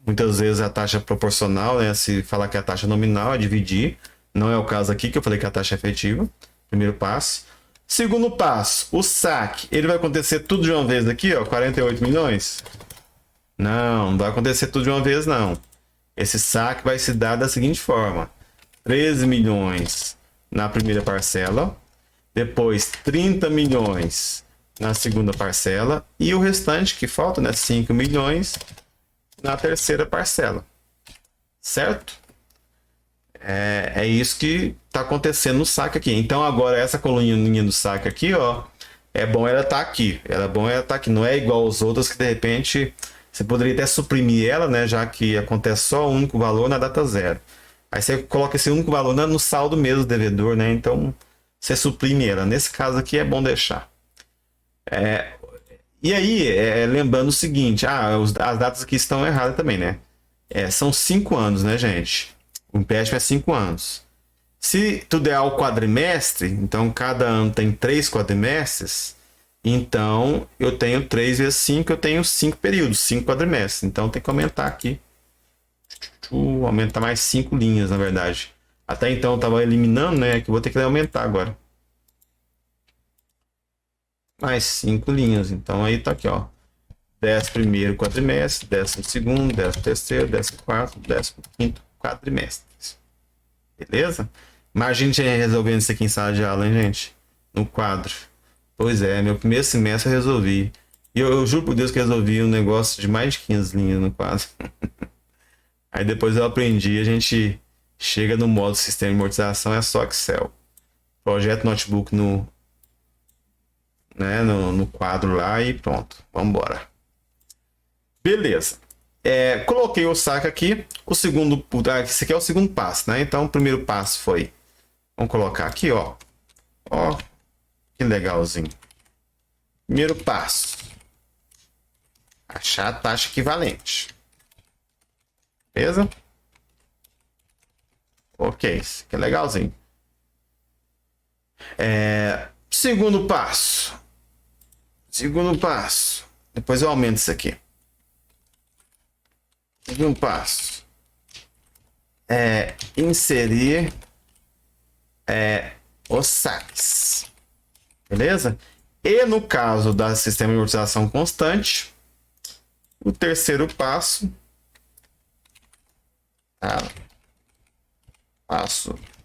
Muitas vezes a taxa proporcional, né? Se falar que é a taxa nominal, é dividir. Não é o caso aqui, que eu falei que é a taxa efetiva. Primeiro passo. Segundo passo, o saque. Ele vai acontecer tudo de uma vez aqui, ó. 48 milhões? Não vai acontecer tudo de uma vez, não. Esse saque vai se dar da seguinte forma: 13 milhões na primeira parcela, depois 30 milhões na segunda parcela e o restante que falta, né, 5 milhões na terceira parcela, certo? É isso que está acontecendo no saque aqui. Então agora essa coluninha do saque aqui, ó, é bom ela tá aqui. Não é igual aos outros que de repente você poderia até suprimir ela, né, já que acontece só um único valor na data zero. Aí você coloca esse único valor no saldo mesmo do devedor, né? Então você suprime ela. Nesse caso aqui é bom deixar. E aí, lembrando o seguinte, as datas aqui estão erradas também, né? São 5 anos, né, gente? O empréstimo é 5 anos. Se tudo é ao quadrimestre, então cada ano tem 3 quadrimestres, então eu tenho 3 vezes 5, eu tenho 5 períodos, 5 quadrimestres. Então tem que aumentar aqui. Aumenta mais 5 linhas, na verdade. Até então eu tava eliminando, né? Que eu vou ter que aumentar agora. Mais 5 linhas. Então aí tá aqui, ó. 11º quadrimestre, 12º, 13º, 14º, 15º quadrimestres. Beleza? Imagina a gente resolvendo isso aqui em sala de aula, hein, gente? No quadro. Pois é, meu primeiro semestre eu resolvi. E eu juro por Deus que eu resolvi um negócio de mais de 15 linhas no quadro. Aí depois eu aprendi, a gente chega no modo sistema de amortização, é só Excel. Projeto notebook no quadro lá e pronto. Vamos embora. Beleza. Coloquei o saque aqui. O segundo, esse aqui é o segundo passo, né? Então o primeiro passo foi, vamos colocar aqui, ó. Ó, que legalzinho. Primeiro passo, achar a taxa equivalente. Beleza? Ok, isso aqui é legalzinho. Segundo passo. Segundo passo. Depois eu aumento isso aqui. Segundo passo. Inserir os saques. Beleza? E no caso da sistema de amortização constante, o terceiro passo,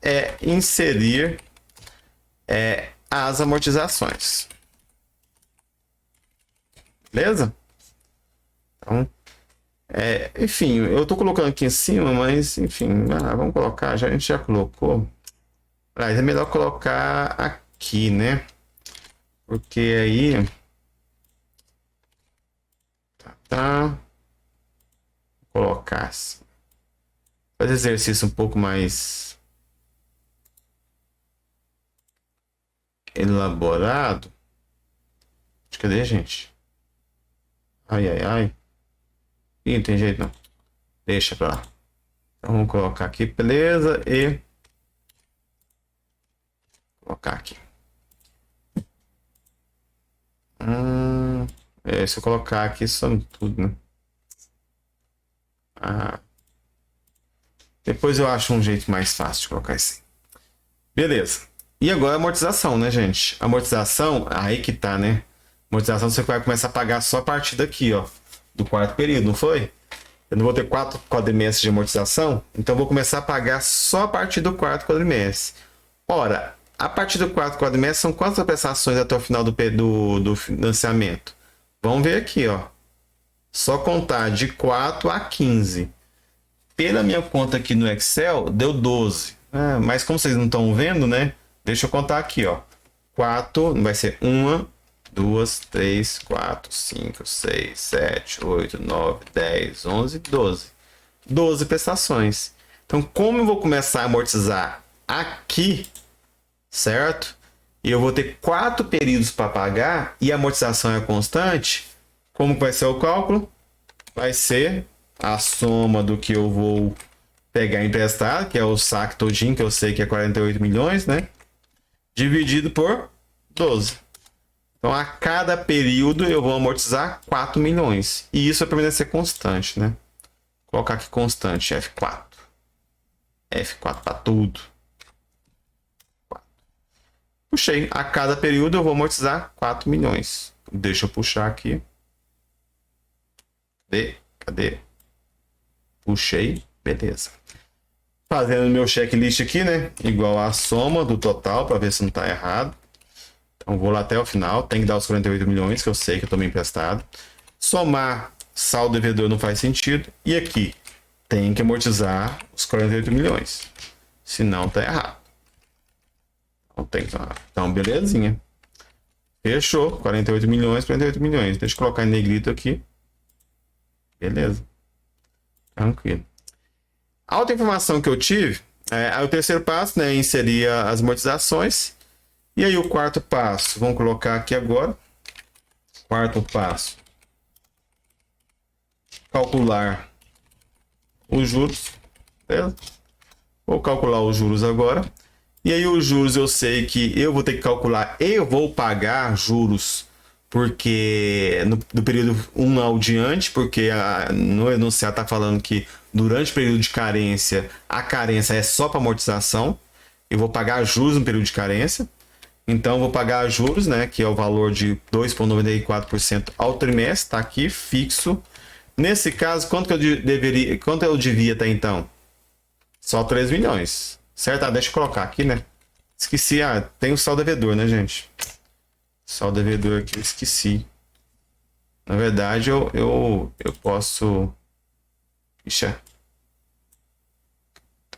é inserir as amortizações. Beleza? Então, enfim, eu tô colocando aqui em cima, mas enfim, vamos colocar, a gente já colocou. Mas é melhor colocar aqui, né? Porque aí vou colocar assim. Fazer exercício um pouco mais elaborado. Cadê, gente? Ai, ai, ai. Ih, não tem jeito não. Deixa pra lá. Então vamos colocar aqui, beleza? E colocar aqui. Se eu colocar aqui, some tudo, né? Depois eu acho um jeito mais fácil de colocar assim. Beleza. E agora a amortização, né, gente? Amortização, aí que tá, né? Amortização você vai começar a pagar só a partir daqui, ó. Do quarto período, não foi? Eu não vou ter 4 quadrimestres de amortização, então eu vou começar a pagar só a partir do quarto quadrimestre. Ora, a partir do quarto quadrimestre são quantas prestações até o final do financiamento? Vamos ver aqui, ó. Só contar de 4 a 15. Pela minha conta aqui no Excel, deu 12. Mas como vocês não estão vendo, né? Deixa eu contar aqui, ó. 4, vai ser 1, 2, 3, 4, 5, 6, 7, 8, 9, 10, 11, 12. 12 prestações. Então, como eu vou começar a amortizar aqui, certo? E eu vou ter 4 períodos para pagar e a amortização é constante, como vai ser o cálculo? Vai ser a soma do que eu vou pegar emprestado, que é o saque todinho, que eu sei que é 48 milhões, né? Dividido por 12. Então, a cada período eu vou amortizar 4 milhões. E isso vai permanecer constante, né? Vou colocar aqui constante, F4. F4 para tudo. Puxei. A cada período eu vou amortizar 4 milhões. Deixa eu puxar aqui. Cadê? Puxei. Beleza. Fazendo meu checklist aqui, né? Igual a soma do total, para ver se não está errado. Então, vou lá até o final. Tem que dar os 48 milhões, que eu sei que eu tomei emprestado. Somar saldo devedor não faz sentido. E aqui, tem que amortizar os 48 milhões. Senão, tá errado. Então, belezinha. Fechou. 48 milhões, 48 milhões. Deixa eu colocar em negrito aqui. Beleza. Tranquilo. A outra informação que eu tive, o terceiro passo, né, inserir as amortizações. E aí o quarto passo, vamos colocar aqui agora. Quarto passo. Calcular os juros. Beleza? Vou calcular os juros agora. E aí os juros eu sei que eu vou ter que calcular, eu vou pagar juros porque no período 1 ao diante, porque no enunciado está falando que durante o período de carência, a carência é só para amortização. Eu vou pagar juros no período de carência. Então, eu vou pagar juros, né, que é o valor de 2,94% ao trimestre, está aqui, fixo. Nesse caso, quanto eu devia até então? Só 3 milhões. Certo? Ah, deixa eu colocar aqui, né? Esqueci, tem o saldo devedor, né, gente? Saldo devedor aqui, eu esqueci. Na verdade, eu posso... Ixi,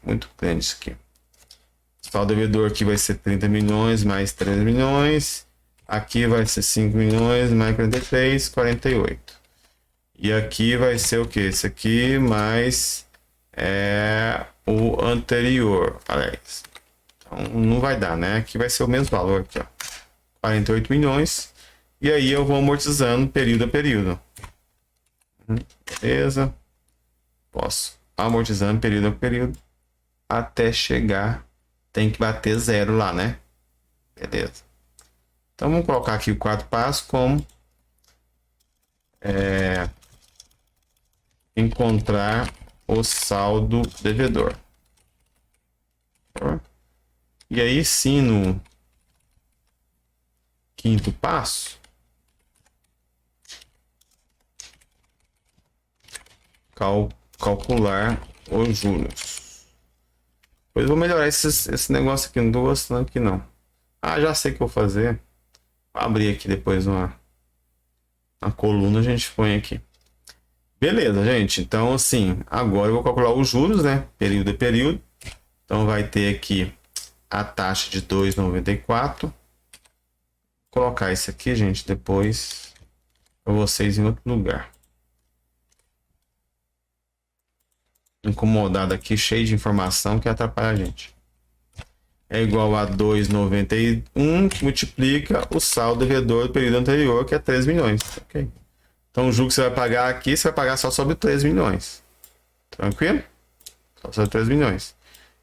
muito grande isso aqui. O saldo devedor aqui vai ser 30 milhões mais 3 milhões. Aqui vai ser 5 milhões mais 43, 48. E aqui vai ser o que? Esse aqui mais o anterior. Aliás, então não vai dar, né? Aqui vai ser o mesmo valor aqui, ó. 48 milhões. E aí eu vou amortizando período a período. Beleza. Posso amortizando período a período até chegar. Tem que bater zero lá, né? Beleza. Então vamos colocar aqui o quarto passo como encontrar o saldo devedor. E aí sim, no quinto passo, calcular os juros. Depois eu vou melhorar esse negócio aqui, não tô gostando aqui não. Já sei o que eu vou fazer. Vou abrir aqui depois uma coluna, a gente põe aqui. Beleza, gente. Então, assim, agora eu vou calcular os juros, né? Período a período. Então, vai ter aqui a taxa de 2,94. Vou colocar isso aqui, gente, depois para vocês em outro lugar. Incomodado aqui, cheio de informação que atrapalha a gente. É igual a 2,91 que multiplica o saldo devedor do período anterior, que é 3 milhões. Ok. Então, o juro que você vai pagar aqui, você vai pagar só sobre 3 milhões. Tranquilo? Só sobre 3 milhões.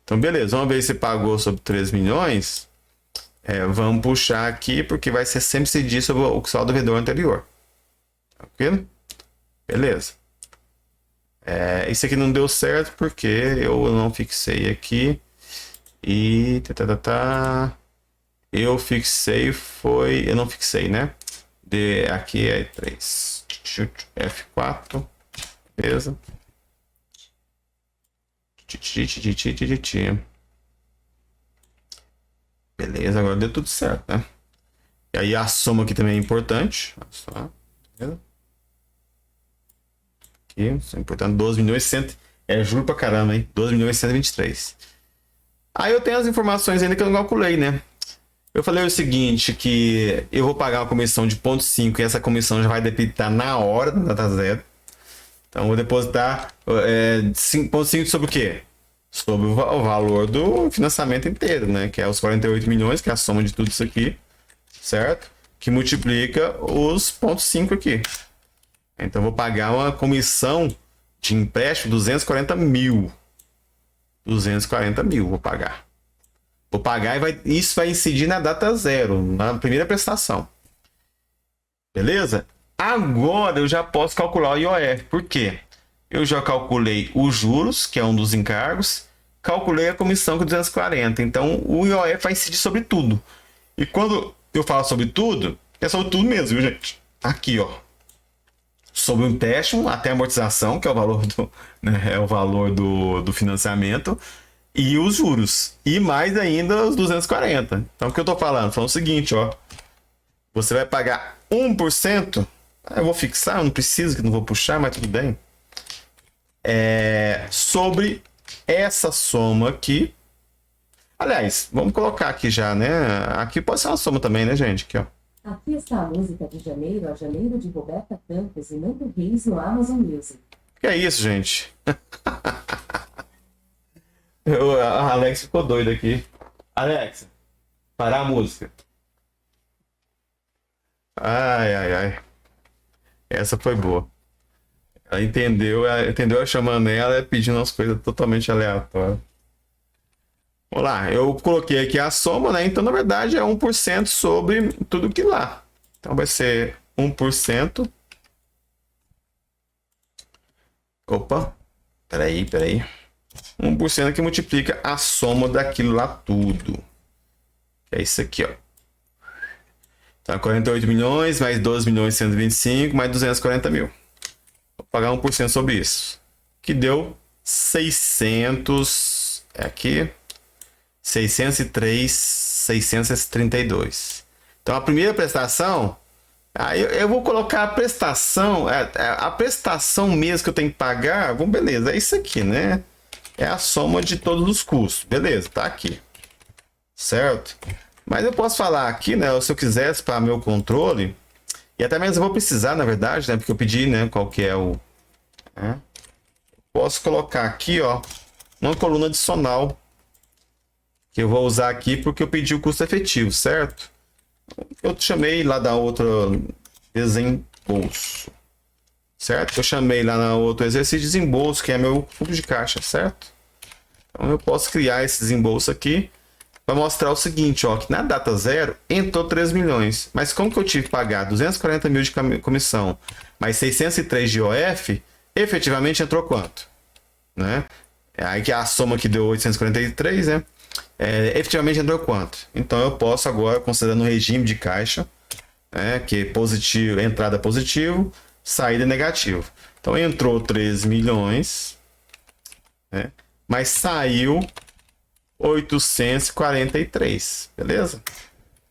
Então, beleza. Uma vez que você pagou sobre 3 milhões, vamos puxar aqui, porque vai ser sempre incidir sobre o saldo devedor anterior. Tranquilo? Beleza. Isso aqui não deu certo, porque eu não fixei aqui. E... Eu fixei, eu não fixei, né? Aqui é 3. F4. Beleza. Beleza, agora deu tudo certo, né? E aí a soma aqui também é importante. Beleza? Aqui, isso é importante. 12 milhões e 100. Juro pra caramba, hein? 12 milhões e 123. Aí eu tenho as informações ainda que eu não calculei, né? Eu falei o seguinte, que eu vou pagar uma comissão de 0,5 e essa comissão já vai debitar na hora da data zero. Então eu vou depositar 0,5 sobre o quê? Sobre o valor do financiamento inteiro, né? Que é os 48 milhões, que é a soma de tudo isso aqui, certo? Que multiplica os 0,5 aqui. Então eu vou pagar uma comissão de empréstimo 240 mil. 240 mil vou pagar. Vou pagar e isso vai incidir na data zero, na primeira prestação. Beleza? Agora eu já posso calcular o IOF. Por quê? Eu já calculei os juros, que é um dos encargos. Calculei a comissão com 240. Então o IOF vai incidir sobre tudo. E quando eu falo sobre tudo, é sobre tudo mesmo, viu, gente? Aqui, ó. Sobre o empréstimo até a amortização, que é o valor do financiamento. E os juros. E mais ainda os 240. Então, o que eu tô falando? Falando o seguinte, ó. Você vai pagar 1%. Eu vou fixar, eu não preciso, que não vou puxar, mas tudo bem. Sobre essa soma aqui. Aliás, vamos colocar aqui já, né? Aqui pode ser uma soma também, né, gente? Aqui, ó. Aqui está a música de Janeiro a Janeiro de Roberta Campos e Nando Reis no Amazon Music. Que é isso, gente? A Alex ficou doido aqui. Alex, parar a música. Ai. Essa foi boa. Ela entendeu eu chamando ela pedindo umas coisas totalmente aleatórias. Vamos lá, eu coloquei aqui a soma, né? Então, na verdade, é 1% sobre tudo que lá. Então, vai ser 1%. Opa. Peraí. 1% que multiplica a soma daquilo lá tudo. É isso aqui, ó. Então, 48 milhões, mais 12 milhões e 125, mais 240 mil. Vou pagar 1% sobre isso. Que deu 600... É aqui. 603, 632. Então, a primeira prestação... Aí eu vou colocar a prestação... A prestação mesmo que eu tenho que pagar... Bom, beleza, é isso aqui, né? É a soma de todos os custos. Beleza, tá aqui. Certo? Mas eu posso falar aqui, né? Se eu quisesse para meu controle... E até mesmo eu vou precisar, na verdade, né? Porque eu pedi, né? Qual que é o... Né? Posso colocar aqui, ó... Uma coluna adicional. Que eu vou usar aqui porque eu pedi o custo efetivo, certo? Eu chamei lá da outra desembolso. Certo? Eu chamei lá na outro exercício de desembolso, que é meu fluxo de caixa, certo? Então eu posso criar esse desembolso aqui para mostrar o seguinte, ó, que na data zero entrou 3 milhões. Mas como que eu tive que pagar 240 mil de comissão, mais 603 de IOF, efetivamente entrou quanto? Né? Aí que a soma que deu 843, né? Efetivamente entrou quanto? Então eu posso agora, considerando o regime de caixa, né, que é positivo, entrada positivo, saída negativo. Então entrou 13 milhões, né, mas saiu 843, beleza?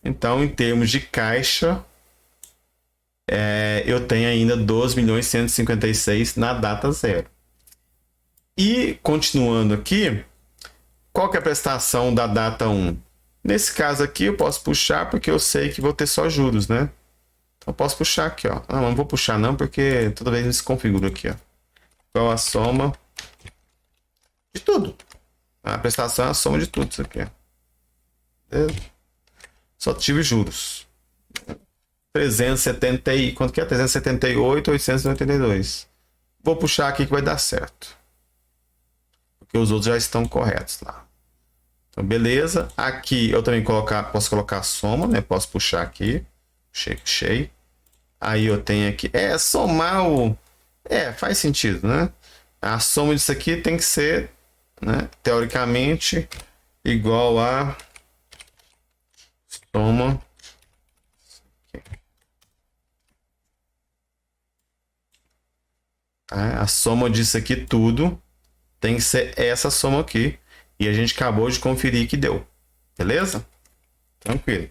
Então, em termos de caixa, eu tenho ainda 12 milhões 156 na data zero. E, continuando aqui, qual que é a prestação da data 1? Nesse caso aqui, eu posso puxar porque eu sei que vou ter só juros, né? Então, eu posso puxar aqui, ó. Não vou puxar não, porque toda vez me se configura aqui, ó. Qual a soma de tudo? A prestação é a soma de tudo isso aqui, ó. Só tive juros. 370 e... Quanto que é? 378, 892. Vou puxar aqui que vai dar certo. Porque os outros já estão corretos lá. Então, beleza. Aqui eu também posso colocar a soma, né? Posso puxar aqui. Puxei. Aí eu tenho aqui... somar o... faz sentido, né? A soma disso aqui tem que ser, né, teoricamente, igual a soma... A soma disso aqui tudo tem que ser essa soma aqui. E a gente acabou de conferir que deu. Beleza? Tranquilo.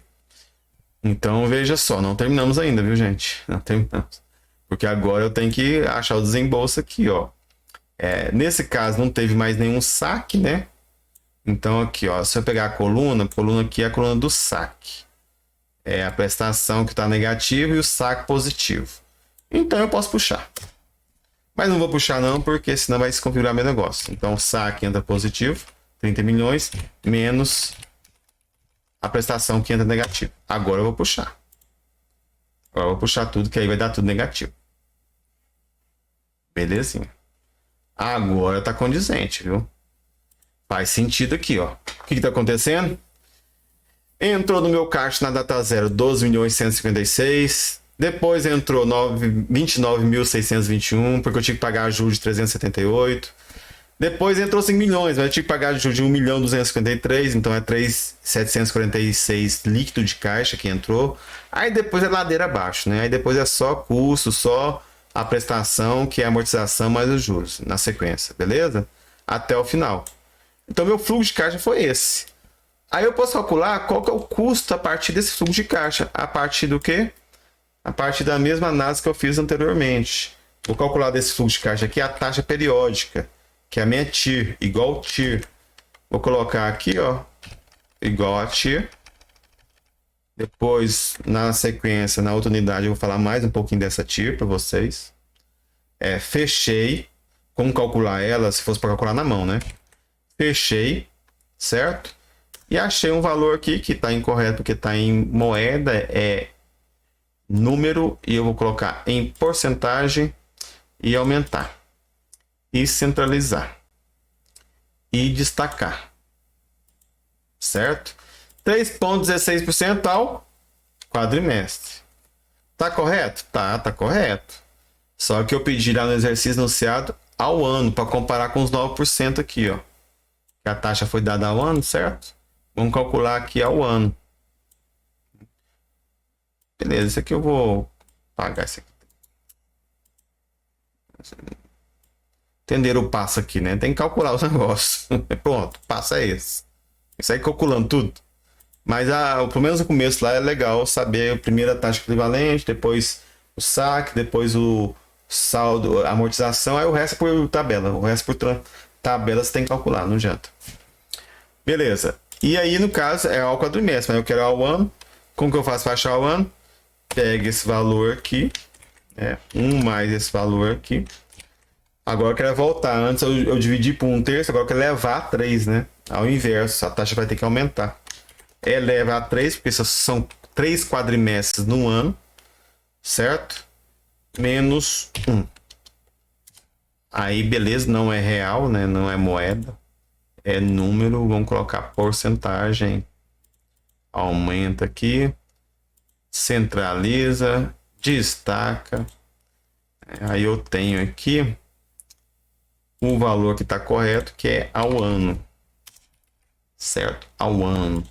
Então, veja só. Não terminamos ainda, viu, gente? Não terminamos. Porque agora eu tenho que achar o desembolso aqui, ó. Nesse caso, não teve mais nenhum saque, né? Então, aqui, ó. Se eu pegar a coluna aqui é a coluna do saque. É a prestação que está negativa e o saque positivo. Então, eu posso puxar. Mas não vou puxar não, porque senão vai se configurar meu negócio. Então, o saque entra positivo. 30 milhões, menos a prestação que entra negativa. Agora eu vou puxar. Agora eu vou puxar tudo, que aí vai dar tudo negativo. Belezinha. Agora tá condizente, viu? Faz sentido aqui, ó. O que tá acontecendo? Entrou no meu caixa na data zero 12 milhões 156. Depois entrou 29.621, porque eu tive que pagar juros de 378. Depois entrou 5 milhões, mas eu tive que pagar de 1.253, então é 3.746 líquido de caixa que entrou. Aí depois é ladeira abaixo, né? Aí depois é só custo, só a prestação, que é a amortização mais os juros, na sequência, beleza? Até o final. Então meu fluxo de caixa foi esse. Aí eu posso calcular qual que é o custo a partir desse fluxo de caixa. A partir do quê? A partir da mesma análise que eu fiz anteriormente. Vou calcular desse fluxo de caixa aqui a taxa periódica, que é a minha TIR, igual TIR. Vou colocar aqui, ó, igual a TIR. Depois, na sequência, na outra unidade, eu vou falar mais um pouquinho dessa TIR para vocês. Fechei. Como calcular ela, se fosse para calcular na mão, né? Fechei, certo? E achei um valor aqui que está incorreto, porque está em moeda, número, e eu vou colocar em porcentagem e aumentar. E centralizar. E destacar. Certo? 3,16% ao quadrimestre. Tá correto? Tá correto. Só que eu pedi lá no exercício anunciado ao ano, para comparar com os 9% aqui, ó. Que a taxa foi dada ao ano, certo? Vamos calcular aqui ao ano. Beleza, isso aqui eu vou pagar isso aqui. Entenderam o passo aqui, né? Tem que calcular os negócios. Pronto, o passo é esse. Isso aí calculando tudo. Mas pelo menos no começo lá é legal saber a primeira taxa equivalente, depois o saque, depois o saldo, a amortização, aí o resto é por tabela. O resto por tabela você tem que calcular, não adianta. Beleza. E aí, no caso, é ao quadrimestre, mas eu quero ao ano. Como que eu faço para achar o ano? Pega esse valor aqui, 1 mais esse valor aqui. Agora eu quero voltar. Antes eu dividi por 1/3, agora eu quero levar a 3, né? Ao inverso, a taxa vai ter que aumentar. Eleva a 3, porque são 3 quadrimestres no ano, certo? Menos 1. Aí, beleza, não é real, né? Não é moeda. É número, vamos colocar porcentagem. Aumenta aqui. Centraliza. Destaca. Aí eu tenho aqui o valor que está correto, que é ao ano. Certo? Ao ano.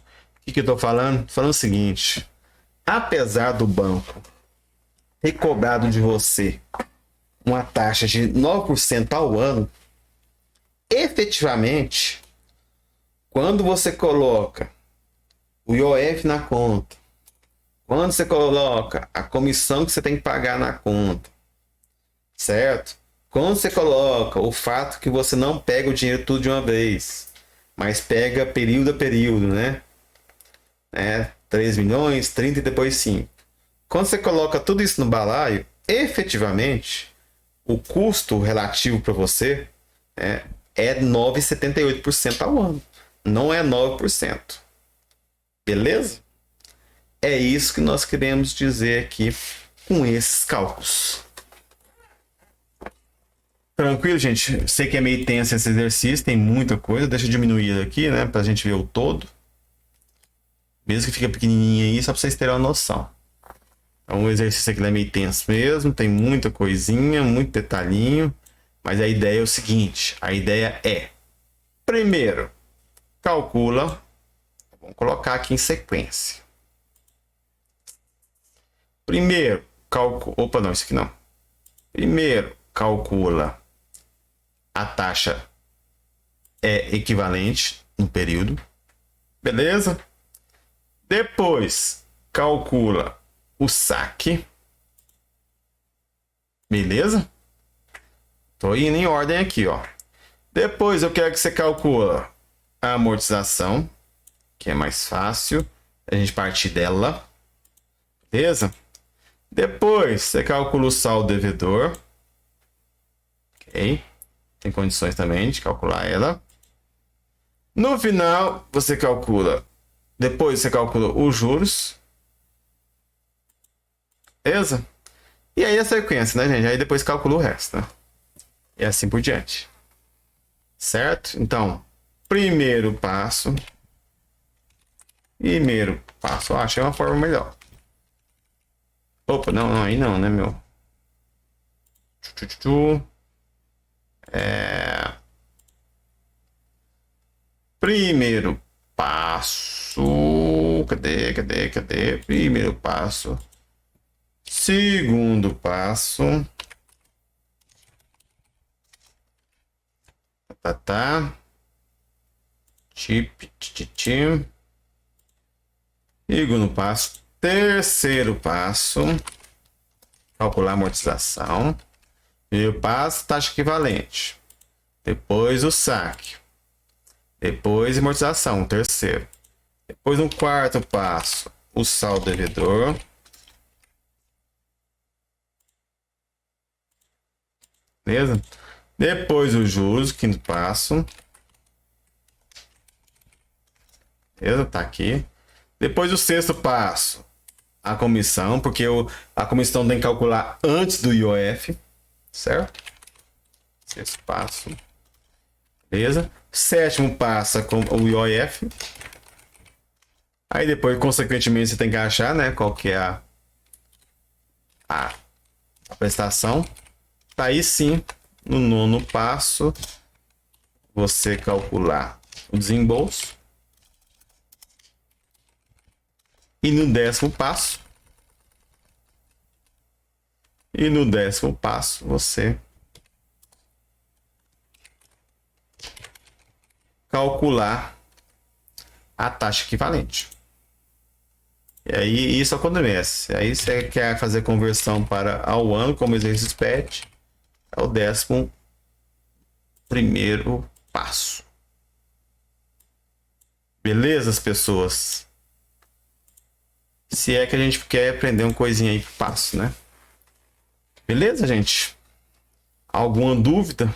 O que eu estou falando? Falando o seguinte. Apesar do banco ter cobrado de você uma taxa de 9% ao ano, efetivamente, quando você coloca o IOF na conta, quando você coloca a comissão que você tem que pagar na conta, certo? Quando você coloca o fato que você não pega o dinheiro tudo de uma vez, mas pega período a período, né? 3 milhões, 30 e depois 5. Quando você coloca tudo isso no balaio, efetivamente, o custo relativo para você é 9,78% ao ano. Não é 9%. Beleza? É isso que nós queremos dizer aqui com esses cálculos. Tranquilo, gente? Sei que é meio tenso esse exercício, tem muita coisa. Deixa eu diminuir aqui, né? Pra gente ver o todo. Mesmo que fique pequenininho aí, só pra vocês terem uma noção. Então o exercício aqui é meio tenso mesmo, tem muita coisinha, muito detalhinho. Mas a ideia é o seguinte, a ideia é... Primeiro, calcula... Vamos colocar aqui em sequência. Primeiro, calcula... Opa, não, isso aqui não. Primeiro, calcula a taxa equivalente no período. Beleza? Depois, calcula o saque. Beleza? Tô indo em ordem aqui, ó. Depois eu quero que você calcule a amortização, que é mais fácil a gente partir dela. Beleza? Depois você calcula o saldo devedor. Ok? Tem condições também de calcular ela. No final, você calcula. Depois você calcula os juros. Beleza? E aí a sequência, né, gente? Aí depois calcula o resto, né? E assim por diante. Certo? Então, primeiro passo. Eu achei uma forma melhor. Opa, não, aí não, né, meu? Primeiro passo. Cadê? Primeiro passo. Segundo passo. Tá. Tip. Segundo passo. Terceiro passo. Calcular a amortização. Primeiro passo, taxa equivalente. Depois o saque. Depois amortização, terceiro. Depois no quarto passo, o saldo devedor. Beleza? Depois os juros, quinto passo. Beleza? Tá aqui. Depois o sexto passo, a comissão, porque a comissão tem que calcular antes do IOF, certo? Sexto passo. Beleza? Sétimo passo com o IOF. Aí depois, consequentemente, você tem que achar, né, qual que é a prestação. Aí sim, No nono passo, você calcular o desembolso. E no décimo passo, você calcular a taxa equivalente. E aí, isso é quando começa. Aí você quer fazer conversão para ao ano, como exercício PET, é o 11º passo. Beleza, as pessoas? Se é que a gente quer aprender uma coisinha aí por passo, né? Beleza, gente? Alguma dúvida?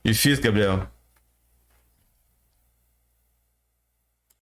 Difícil, Gabriel?